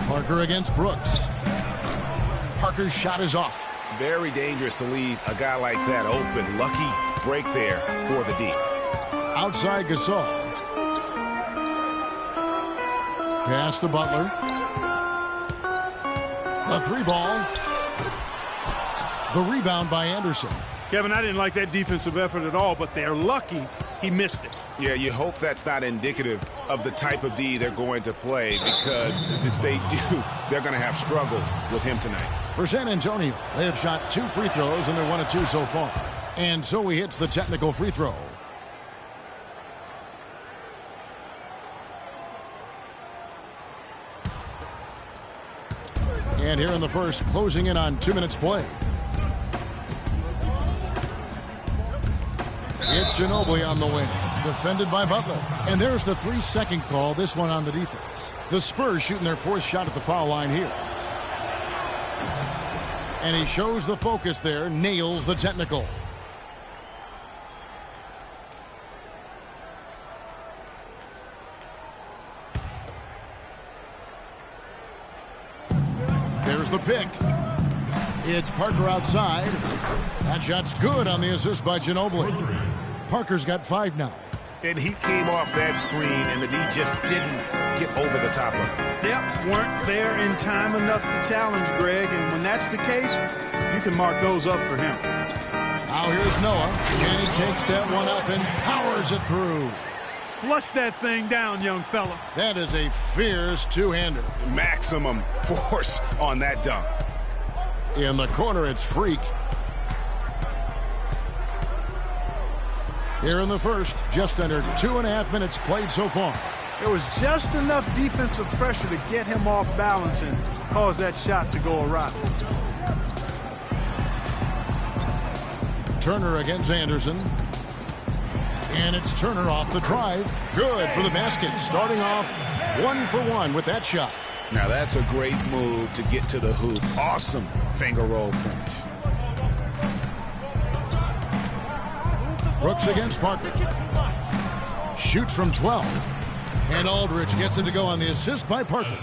[SPEAKER 1] Parker against Brooks. Parker's shot is off.
[SPEAKER 3] Very dangerous to leave a guy like that open. Lucky break there for the D.
[SPEAKER 1] Outside Gasol. Pass to Butler. A 3-ball. The rebound by Anderson.
[SPEAKER 2] Kevin, I didn't like that defensive effort at all, but they're lucky he missed it.
[SPEAKER 3] Yeah, you hope that's not indicative of the type of D they're going to play, because if they do, they're going to have struggles with him tonight.
[SPEAKER 1] For San Antonio, they have shot 2 free throws, and they're 1 of 2 so far. And so he hits the technical free throw. And here in the first, closing in on 2 minutes play. It's Ginobili on the wing, defended by Butler. And there's the 3-second call, this one on the defense. The Spurs shooting their 4th shot at the foul line here. And he shows the focus there, nails the technical. There's the pick. It's Parker outside. That shot's good on the assist by Ginobili. Parker's got 5 now.
[SPEAKER 3] And he came off that screen, and the D just didn't get over the top of it.
[SPEAKER 2] Yep, weren't there in time enough to challenge Greg, and when that's the case, you can mark those up for him.
[SPEAKER 1] Now here's Noah, and he takes that one up and powers it through.
[SPEAKER 2] Flush that thing down, young fella.
[SPEAKER 1] That is a fierce two-hander.
[SPEAKER 3] Maximum force on that dunk.
[SPEAKER 1] In the corner, it's Freak. Here in the first, just under 2.5 minutes played so far.
[SPEAKER 2] There was just enough defensive pressure to get him off balance and cause that shot to go awry.
[SPEAKER 1] Turner against Anderson. And it's Turner off the drive. Good for the basket. Starting off 1 for 1 with that shot.
[SPEAKER 3] Now that's a great move to get to the hoop. Awesome finger roll finish.
[SPEAKER 1] Brooks against Parker. Shoots from 12. And Aldridge gets it to go on the assist by Parker.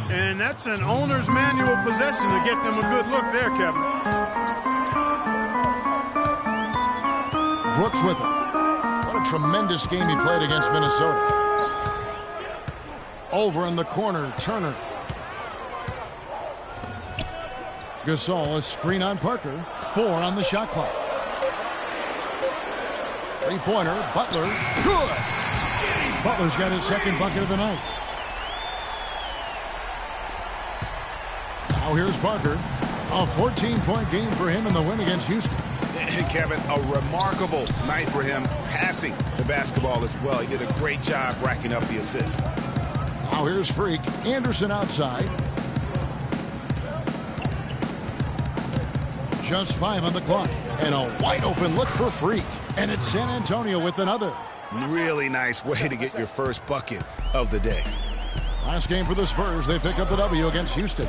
[SPEAKER 2] And that's an owner's manual possession to get them a good look there, Kevin.
[SPEAKER 1] Brooks with it. What a tremendous game he played against Minnesota. Over in the corner, Turner. Gasol, a screen on Parker. 4 on the shot clock. Three-pointer, Butler. Good! Butler's got his second bucket of the night. Now here's Parker. A 14-point game for him in the win against Houston.
[SPEAKER 3] And Kevin, a remarkable night for him passing the basketball as well. He did a great job racking up the assists.
[SPEAKER 1] Now here's Freak. Anderson outside. Just 5 on the clock. And a wide open look for Freak. And it's San Antonio with another.
[SPEAKER 3] Really nice way to get your first bucket of the day.
[SPEAKER 1] Last game for the Spurs. They pick up the W against Houston.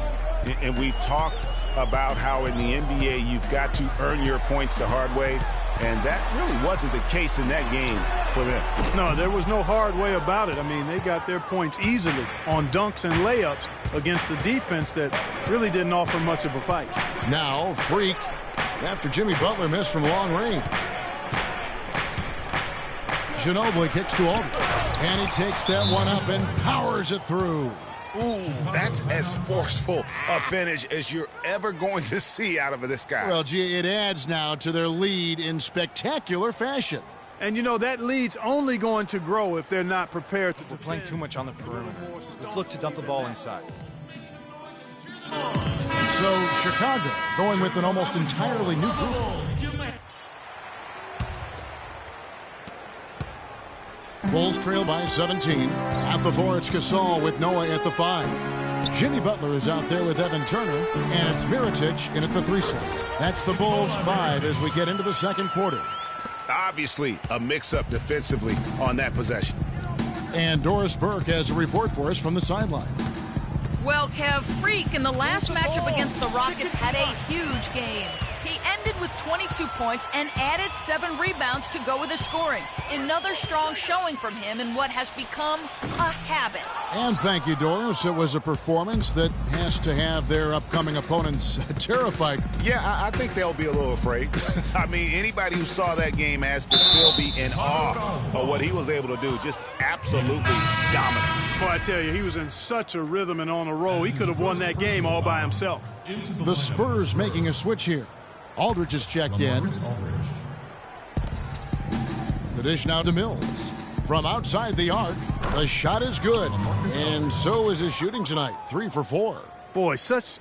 [SPEAKER 3] And we've talked about how in the NBA you've got to earn your points the hard way. And that really wasn't the case in that game for them.
[SPEAKER 2] No, there was no hard way about it. I mean, they got their points easily on dunks and layups against a defense that really didn't offer much of a fight.
[SPEAKER 1] Now, Freak, after Jimmy Butler missed from long range. Ginobili kicks to Aldridge. And he takes that one up and powers it through.
[SPEAKER 3] Ooh, that's as forceful a finish as you're ever going to see out of this guy.
[SPEAKER 1] Well, gee, it adds now to their lead in spectacular fashion.
[SPEAKER 2] And, you know, that lead's only going to grow if they're not prepared to defend.
[SPEAKER 11] We're playing too much on the perimeter. Let's look to dump the ball inside.
[SPEAKER 1] So, Chicago going with an almost entirely new group. Bulls trail by 17. At the 4, it's Gasol with Noah at the 5. Jimmy Butler is out there with Evan Turner, and it's Mirotic in at the 3 slot. That's the Bulls' 5 as we get into the second quarter.
[SPEAKER 3] Obviously, a mix-up defensively on that possession.
[SPEAKER 1] And Doris Burke has a report for us from the sideline.
[SPEAKER 4] Well, Kev, Freak in the last matchup against the Rockets had a huge game. He ended with 22 points and added 7 rebounds to go with his scoring. Another strong showing from him in what has become a habit.
[SPEAKER 1] And thank you, Doris. It was a performance that has to have their upcoming opponents terrified.
[SPEAKER 3] Yeah, I think they'll be a little afraid. I mean, anybody who saw that game has to still be in awe of what he was able to do. Just absolutely dominant.
[SPEAKER 2] Boy, I tell you, he was in such a rhythm and on a roll. He could have won that game all by himself.
[SPEAKER 1] The Spurs making a switch here. Aldridge is checked in. The dish now to Mills. From outside the arc, the shot is good. And so is his shooting tonight. 3 for 4.
[SPEAKER 2] Boy, such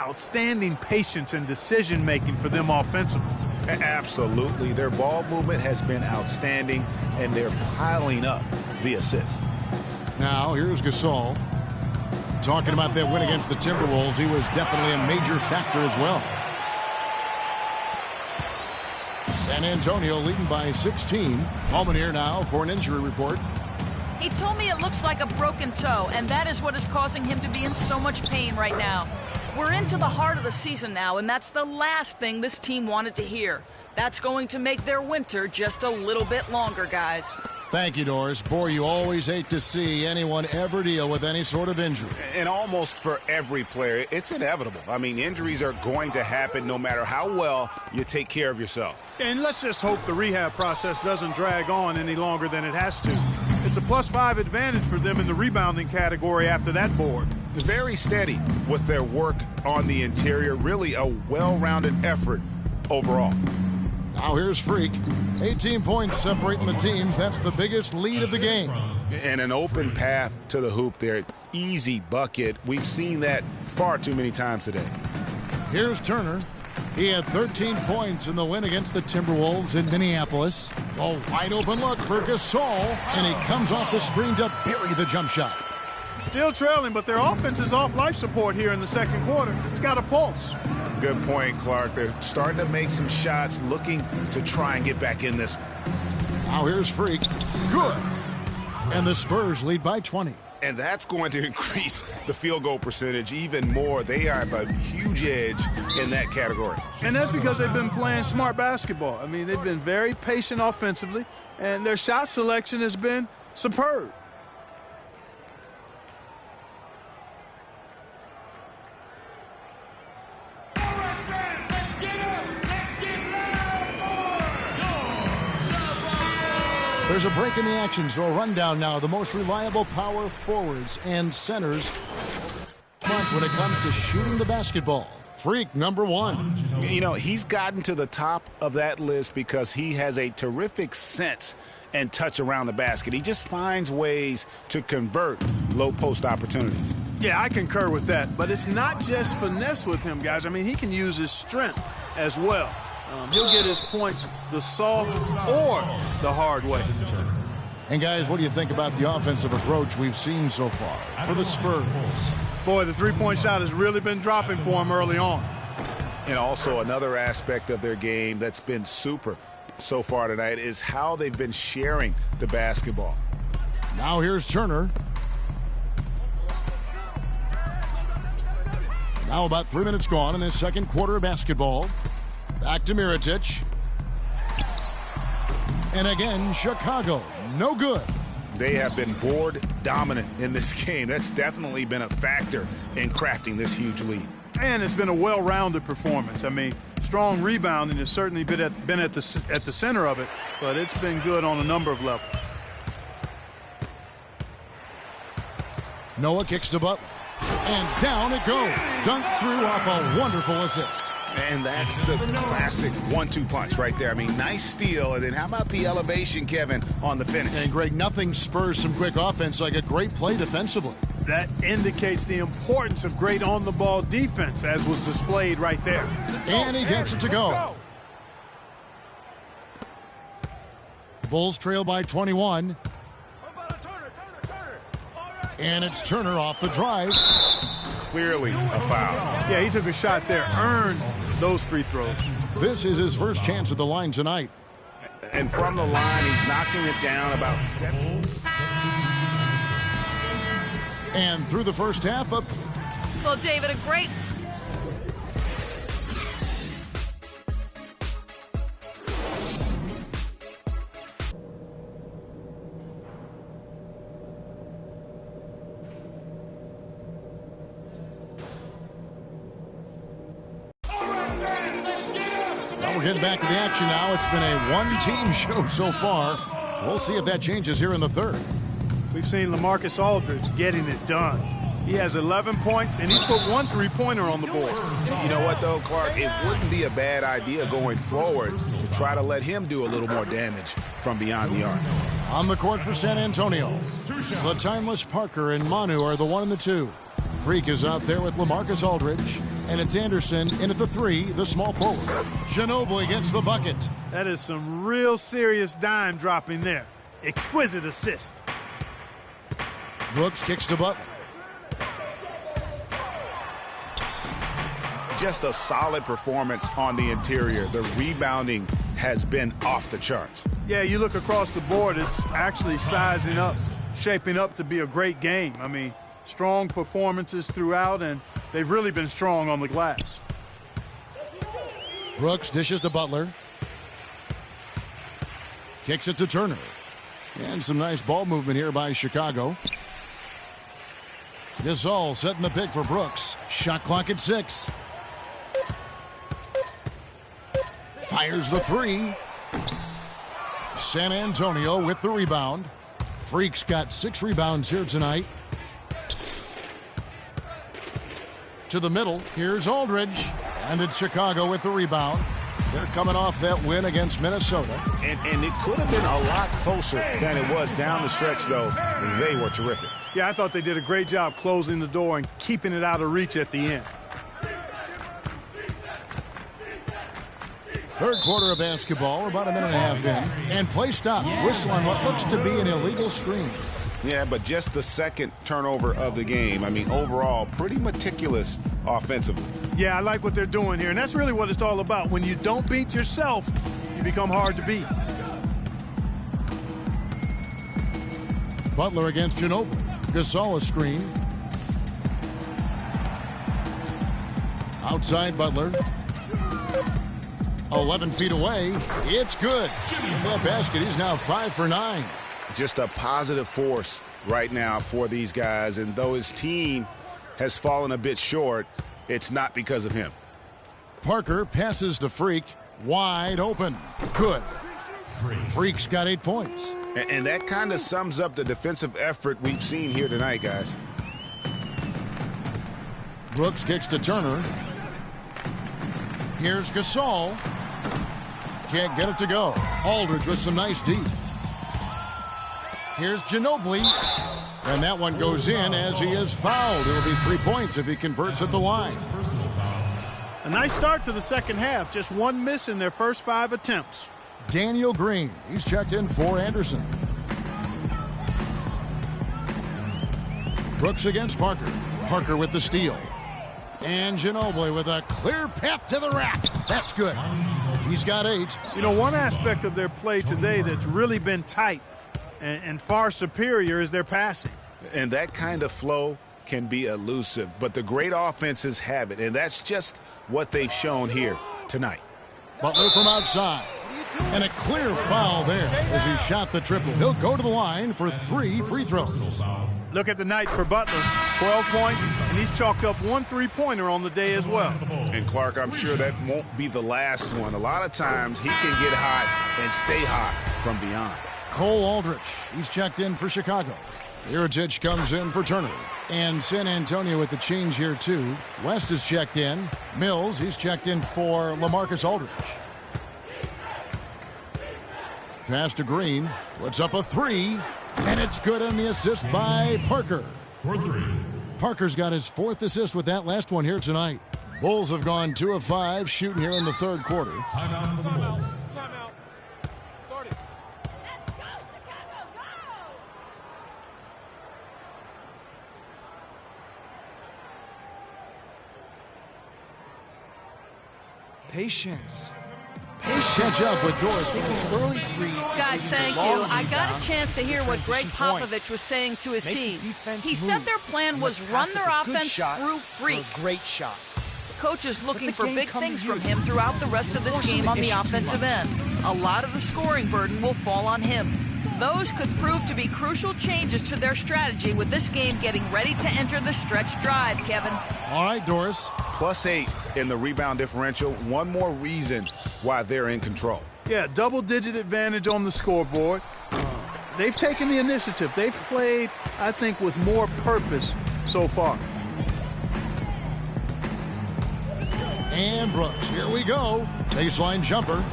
[SPEAKER 2] outstanding patience and decision-making for them offensively.
[SPEAKER 3] Absolutely. Their ball movement has been outstanding, and they're piling up the assists.
[SPEAKER 1] Now, here's Gasol. Talking about that win against the Timberwolves, he was definitely a major factor as well. San Antonio leading by 16. Holman here now for an injury report.
[SPEAKER 4] He told me it looks like a broken toe, and that is what is causing him to be in so much pain right now. We're into the heart of the season now, and that's the last thing this team wanted to hear. That's going to make their winter just a little bit longer, guys.
[SPEAKER 1] Thank you, Doris. Boy, you always hate to see anyone ever deal with any sort of injury.
[SPEAKER 3] And almost for every player, it's inevitable. I mean, injuries are going to happen no matter how well you take care of yourself.
[SPEAKER 2] And let's just hope the rehab process doesn't drag on any longer than it has to. It's a +5 advantage for them in the rebounding category after that board.
[SPEAKER 3] Very steady with their work on the interior. Really a well-rounded effort overall.
[SPEAKER 1] Now here's Freak. 18 points separating the teams. That's the biggest lead of the game.
[SPEAKER 3] And an open path to the hoop there. Easy bucket. We've seen that far too many times today.
[SPEAKER 1] Here's Turner. He had 13 points in the win against the Timberwolves in Minneapolis. A wide open look for Gasol, and he comes off the screen to bury the jump shot.
[SPEAKER 2] Still trailing, but their offense is off life support here in the second quarter. It's got a pulse.
[SPEAKER 3] Good point, Clark. They're starting to make some shots, looking to try and get back in this.
[SPEAKER 1] Now here's Freak. Good. And the Spurs lead by 20.
[SPEAKER 3] And that's going to increase the field goal percentage even more. They have a huge edge in that category.
[SPEAKER 2] And that's because they've been playing smart basketball. I mean, they've been very patient offensively, and their shot selection has been superb.
[SPEAKER 1] There's a break in the action, so a rundown now. The most reliable power forwards and centers when it comes to shooting the basketball. Freak number one.
[SPEAKER 3] You know, he's gotten to the top of that list because he has a terrific sense and touch around the basket. He just finds ways to convert low post opportunities.
[SPEAKER 2] Yeah, I concur with that. But it's not just finesse with him, guys. I mean, he can use his strength as well. He'll get his points the soft or the hard way.
[SPEAKER 1] And, guys, what do you think about the offensive approach we've seen so far for the Spurs?
[SPEAKER 2] Boy, the three-point shot has really been dropping for him early on.
[SPEAKER 3] And also another aspect of their game that's been super so far tonight is how they've been sharing the basketball.
[SPEAKER 1] Now here's Turner. Now about 3 minutes gone in this second quarter of basketball. Back to Mirotic. And again, Chicago. No good.
[SPEAKER 3] They have been board dominant in this game. That's definitely been a factor in crafting this huge lead.
[SPEAKER 2] And it's been a well-rounded performance. I mean, strong rebounding has certainly been at the center of it, but it's been good on a number of levels.
[SPEAKER 1] Noah kicks to Butler. And down it goes. Dunked through off a wonderful assist.
[SPEAKER 3] And that's the classic 1-2 punch right there. I mean, nice steal. And then how about the elevation, Kevin, on the finish?
[SPEAKER 1] And, Greg, nothing spurs some quick offense like a great play defensively.
[SPEAKER 2] That indicates the importance of great on-the-ball defense, as was displayed right there.
[SPEAKER 1] And he gets it to go. Bulls trail by 21. And it's Turner off the drive.
[SPEAKER 3] Clearly a foul.
[SPEAKER 2] Yeah, he took a shot there, earned those free throws.
[SPEAKER 1] This is his first chance at the line tonight.
[SPEAKER 3] And from the line, he's knocking it down about 7.
[SPEAKER 1] And through the first half up.
[SPEAKER 4] Well, David, a great...
[SPEAKER 1] We're getting back to the action now. It's been a one-team show so far. We'll see if that changes here in the third.
[SPEAKER 2] We've seen LaMarcus Aldridge getting it done. He has 11 points, and he's put 1 3-pointer on the board.
[SPEAKER 3] You know what, though, Clark? It wouldn't be a bad idea going forward to try to let him do a little more damage from beyond the arc.
[SPEAKER 1] On the court for San Antonio, the timeless Parker and Manu are the 1 and the 2. Freak is out there with LaMarcus Aldridge. And it's Anderson in at the 3, the small forward. Ginobili gets the bucket.
[SPEAKER 2] That is some real serious dime dropping there. Exquisite assist.
[SPEAKER 1] Brooks kicks to Butler.
[SPEAKER 3] Just a solid performance on the interior. The rebounding has been off the charts.
[SPEAKER 2] Yeah, you look across the board, it's actually sizing up, shaping up to be a great game. I mean, strong performances throughout, and they've really been strong on the glass.
[SPEAKER 1] Brooks dishes to Butler. Kicks it to Turner. And some nice ball movement here by Chicago. Gasol setting the pick for Brooks. Shot clock at 6. Fires the 3. San Antonio with the rebound. Freak's got 6 rebounds here tonight. To the middle, here's Aldridge. And it's Chicago with the rebound. They're coming off that win against Minnesota.
[SPEAKER 3] And it could have been a lot closer than it was down the stretch, though. They were terrific.
[SPEAKER 2] Yeah, I thought they did a great job closing the door and keeping it out of reach at the end.
[SPEAKER 1] Third quarter of basketball, about a minute and a half in. And play stops. Whistle on what looks to be an illegal screen.
[SPEAKER 3] Yeah, but just the second turnover of the game. I mean, overall, pretty meticulous offensively.
[SPEAKER 2] Yeah, I like what they're doing here, and that's really what it's all about. When you don't beat yourself, you become hard to beat.
[SPEAKER 1] Butler against Ginobili. Gasol a screen. Outside Butler. 11 feet away. It's good. In that basket, he's now 5 for 9.
[SPEAKER 3] Just a positive force right now for these guys. And though his team has fallen a bit short, it's not because of him.
[SPEAKER 1] Parker passes to Freak. Wide open. Good. Freak's got 8 points.
[SPEAKER 3] And that kind of sums up the defensive effort we've seen here tonight, guys.
[SPEAKER 1] Brooks kicks to Turner. Here's Gasol. Can't get it to go. Aldridge with some nice deep. Here's Ginobili. And that one goes in as he is fouled. It'll be 3 points if he converts at the line.
[SPEAKER 2] A nice start to the second half. Just one miss in their first 5 attempts.
[SPEAKER 1] Daniel Green. He's checked in for Anderson. Brooks against Parker. Parker with the steal. And Ginobili with a clear path to the rack. That's good. He's got 8.
[SPEAKER 2] You know, one aspect of their play today that's really been tight and far superior is their passing.
[SPEAKER 3] And that kind of flow can be elusive, but the great offenses have it, and that's just what they've shown here tonight.
[SPEAKER 1] Butler from outside. And a clear foul there as he shot the triple. He'll go to the line for 3 free throws.
[SPEAKER 2] Look at the night for Butler. 12 points, and he's chalked up 1 3-pointer on the day as well.
[SPEAKER 3] And Clark, I'm sure that won't be the last one. A lot of times he can get hot and stay hot from beyond.
[SPEAKER 1] Cole Aldrich, he's checked in for Chicago. Mirotic comes in for Turner. And San Antonio with the change here too. West is checked in. Mills, he's checked in for LaMarcus Aldridge. Pass to Green, puts up a 3, and it's good on the assist by Parker. Parker's got his 4th assist with that last one here tonight. Bulls have gone 2 of 5 shooting here in the 3rd quarter.
[SPEAKER 9] Timeout for the Bulls.
[SPEAKER 11] Patience.
[SPEAKER 1] Catch up with Doris.
[SPEAKER 11] Early threes.
[SPEAKER 4] Guys, thank you. I got a chance to hear what Greg Popovich was saying to his team. He said their plan was run their offense through Freak.
[SPEAKER 11] Great shot.
[SPEAKER 4] The coach is looking for big things from him throughout the rest of this game on the offensive end. A lot of the scoring burden will fall on him. Those could prove to be crucial changes to their strategy with this game getting ready to enter the stretch drive, Kevin.
[SPEAKER 1] All right, Doris.
[SPEAKER 3] +8 in the rebound differential. One more reason why they're in control.
[SPEAKER 2] Yeah, double-digit advantage on the scoreboard. They've taken the initiative. They've played, I think, with more purpose so far.
[SPEAKER 1] And Brooks, here we go. Baseline jumper.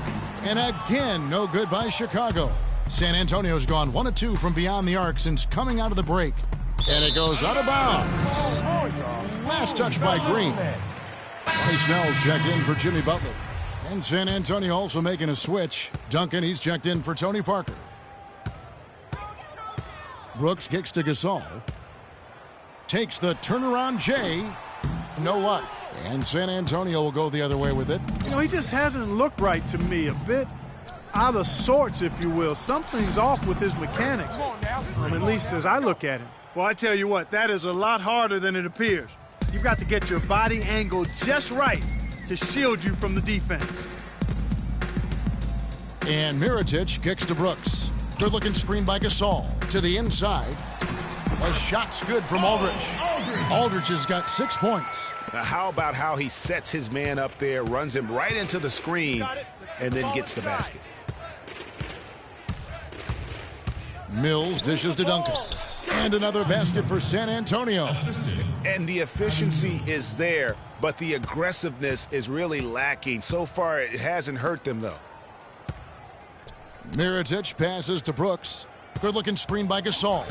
[SPEAKER 1] And again, no good by Chicago. San Antonio's gone 1 of 2 from beyond the arc since coming out of the break. And it goes out of bounds. Last touch by Green. Snell's checked in for Jimmy Butler. And San Antonio also making a switch. Duncan, he's checked in for Tony Parker. Brooks kicks to Gasol. Takes the turnaround J. No luck. And San Antonio will go the other way with it.
[SPEAKER 2] You know, he just hasn't looked right to me. A bit out of sorts, if you will. Something's off with his mechanics. At least as I look at him. Well, I tell you what, that is a lot harder than it appears. You've got to get your body angle just right to shield you from the defense.
[SPEAKER 1] And Mirotic kicks to Brooks. Good-looking screen by Gasol. To the inside. A shot's good from Aldridge. Aldridge has got 6 points.
[SPEAKER 3] Now, how about how he sets his man up there, runs him right into the screen, and then gets the basket.
[SPEAKER 1] Mills dishes to Duncan. And another basket for San Antonio.
[SPEAKER 3] And the efficiency is there, but the aggressiveness is really lacking. So far, it hasn't hurt them, though.
[SPEAKER 1] Mirotic passes to Brooks. Good-looking screen by Gasol.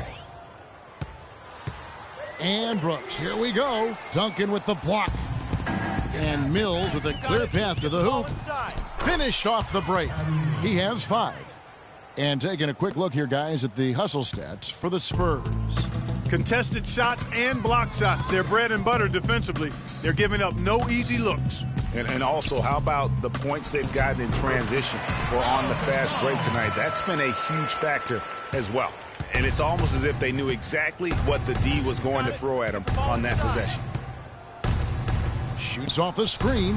[SPEAKER 1] And Brooks, here we go. Duncan with the block. And Mills with a clear path to the hoop. Finished off the break. He has 5. And taking a quick look here, guys, at the hustle stats for the Spurs.
[SPEAKER 2] Contested shots and block shots. They're bread and butter defensively. They're giving up no easy looks.
[SPEAKER 3] And also, how about the points they've gotten in transition or on the fast break tonight? That's been a huge factor as well. And it's almost as if they knew exactly what the D was going to throw at him on that possession.
[SPEAKER 1] Shoots off the screen.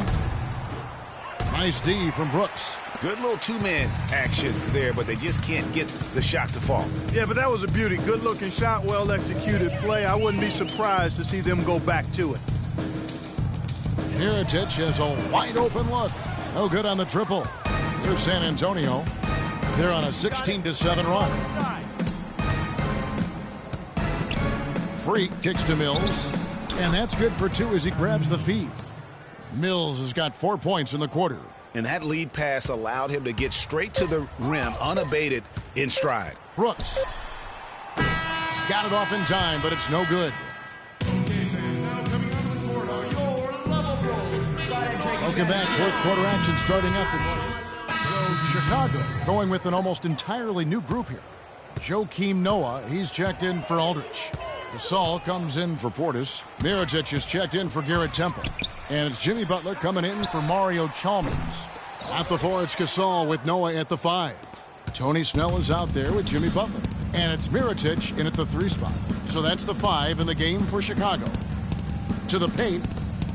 [SPEAKER 1] Nice D from Brooks.
[SPEAKER 3] Good little two-man action there, but they just can't get the shot to fall.
[SPEAKER 2] Yeah, but that was a beauty. Good-looking shot, well-executed play. I wouldn't be surprised to see them go back to it.
[SPEAKER 1] Mirotic has a wide-open look. No good on the triple. Here's San Antonio. They're on a 16-7 run. Freak kicks to Mills, and that's good for 2 as he grabs the feed. Mills has got 4 points in the quarter.
[SPEAKER 3] And that lead pass allowed him to get straight to the rim, unabated, in stride.
[SPEAKER 1] Brooks. Got it off in time, but it's no good. Welcome back. Fourth quarter action starting up. So Chicago going with an almost entirely new group here. Joakim Noah, he's checked in for Aldridge. Gasol comes in for Portis. Mirotic is checked in for Garrett Temple. And it's Jimmy Butler coming in for Mario Chalmers. At the 4, it's Gasol with Noah at the 5. Tony Snell is out there with Jimmy Butler. And it's Mirotic in at the 3 spot. So that's the 5 in the game for Chicago. To the paint.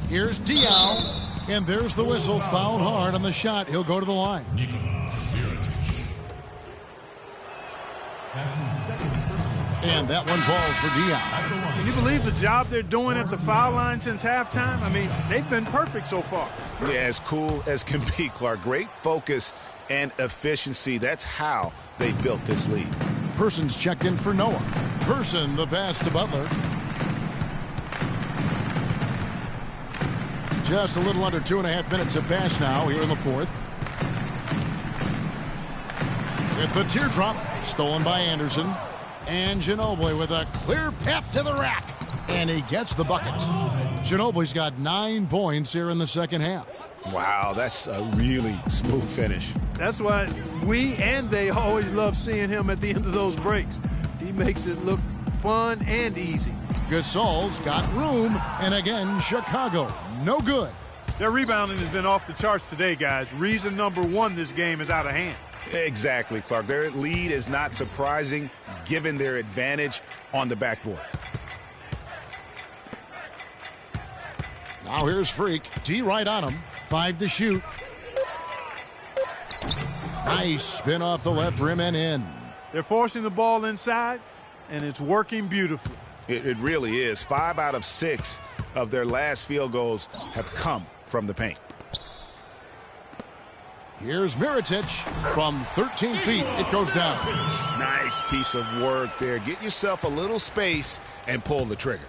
[SPEAKER 1] Here's Diaw. And there's the whistle. Fouled hard on the shot. He'll go to the line.
[SPEAKER 9] That's his second personal.
[SPEAKER 1] And that one falls for Diaw.
[SPEAKER 2] Can you believe the job they're doing at the foul line since halftime? I mean, they've been perfect so far.
[SPEAKER 3] Yeah, as cool as can be, Clark. Great focus and efficiency. That's how they built this lead.
[SPEAKER 1] Person's checked in for Noah. Person, the pass to Butler. Just a little under 2.5 minutes have passed now here in the fourth. With the teardrop, stolen by Anderson. And Ginobili with a clear path to the rack. And he gets the bucket. Ginobili's got 9 points here in the second half.
[SPEAKER 3] Wow, that's a really smooth finish.
[SPEAKER 2] That's why we and they always love seeing him at the end of those breaks. He makes it look fun and easy.
[SPEAKER 1] Gasol's got room. And again, Chicago, no good.
[SPEAKER 2] Their rebounding has been off the charts today, guys. Reason number 1, this game is out of hand.
[SPEAKER 3] Exactly, Clark. Their lead is not surprising given their advantage on the backboard.
[SPEAKER 1] Now here's Freak. D right on him. 5 to shoot. Nice spin off the left rim and in.
[SPEAKER 2] They're forcing the ball inside, and it's working beautifully.
[SPEAKER 3] It really is. 5 out of 6 of their last field goals have come from the paint.
[SPEAKER 1] Here's Mirotic from 13 feet. It goes down.
[SPEAKER 3] Nice piece of work there. Get yourself a little space and pull the trigger.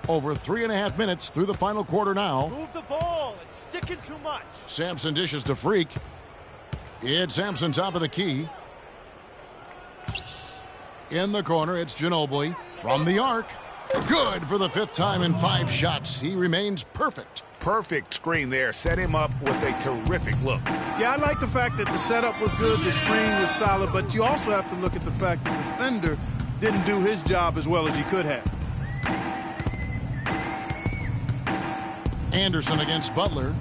[SPEAKER 1] Over 3.5 minutes through the final quarter now.
[SPEAKER 12] Move the ball. It's sticking too much.
[SPEAKER 1] Sampson dishes to Freak. It's Sampson top of the key. In the corner, it's Ginobili from the arc. Good for the 5th time in 5 shots. He remains perfect.
[SPEAKER 3] Perfect screen there. Set him up with a terrific look.
[SPEAKER 2] Yeah, I like the fact that the setup was good, the screen was solid, but you also have to look at the fact that the defender didn't do his job as well as he could have.
[SPEAKER 1] Anderson against Butler.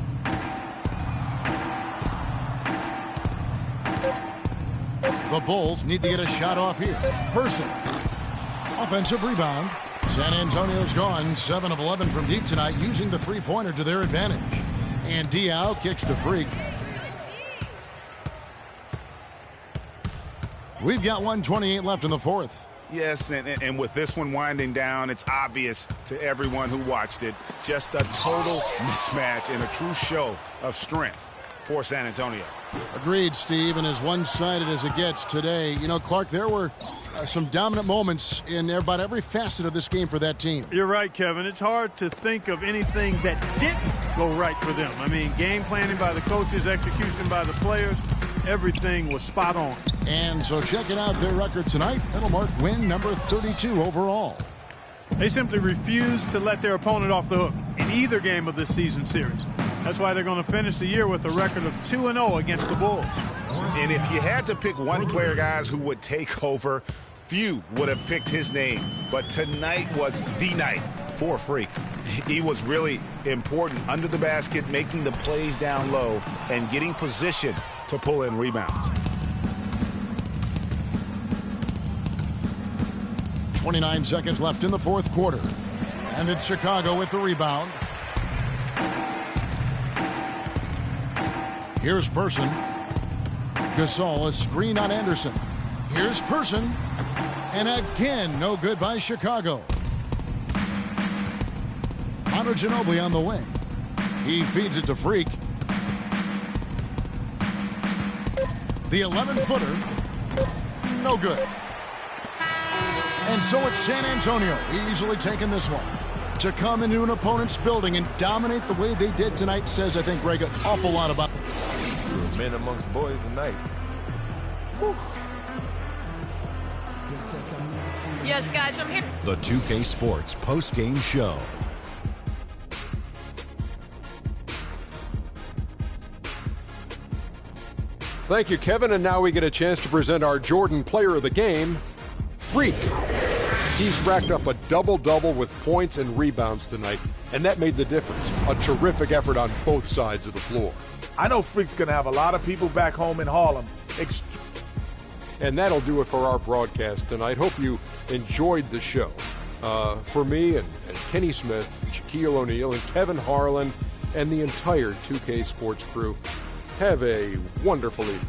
[SPEAKER 1] The Bulls need to get a shot off here. Person. Offensive rebound. San Antonio's gone 7 of 11 from deep tonight, using the three-pointer to their advantage. And Diaw kicks to Freak. We've got 1:28 left in the fourth.
[SPEAKER 3] Yes, and with this one winding down, it's obvious to everyone who watched it. Just a total mismatch and a true show of strength for San Antonio.
[SPEAKER 1] Agreed, Steve, and as one-sided as it gets today. You know, Clark, there were some dominant moments in about every facet of this game for that team.
[SPEAKER 2] You're right, Kevin. It's hard to think of anything that didn't go right for them. I mean, game planning by the coaches, execution by the players, everything was spot on.
[SPEAKER 1] And so checking out their record tonight, that'll mark win number 32 overall.
[SPEAKER 2] They simply refused to let their opponent off the hook in either game of this season series. That's why they're going to finish the year with a record of 2-0 against the Bulls.
[SPEAKER 3] And if you had to pick one player, guys, who would take over, few would have picked his name. But tonight was the night for Freak. He was really important under the basket, making the plays down low and getting position to pull in rebounds.
[SPEAKER 1] 29 seconds left in the fourth quarter. And it's Chicago with the rebound. Here's Person. Gasol, a screen on Anderson. Here's Person. And again, no good by Chicago. Manu Ginobili on the wing. He feeds it to Freak. The 11-footer. No good. And so it's San Antonio easily taking this one. To come into an opponent's building and dominate the way they did tonight says, I think, Greg, an awful lot about
[SPEAKER 8] Men amongst boys tonight. Whew.
[SPEAKER 4] Yes, guys, I'm here.
[SPEAKER 5] The 2K Sports post-game show.
[SPEAKER 6] Thank you, Kevin. And now we get a chance to present our Jordan Player of the Game, Freak. He's racked up a double-double with points and rebounds tonight, and that made the difference. A terrific effort on both sides of the floor.
[SPEAKER 10] I know Freak's going to have a lot of people back home in Harlem.
[SPEAKER 6] And that'll do it for our broadcast tonight. Hope you enjoyed the show. For me and Kenny Smith, Shaquille O'Neal, and Kevin Harlan, and the entire 2K Sports crew, have a wonderful evening.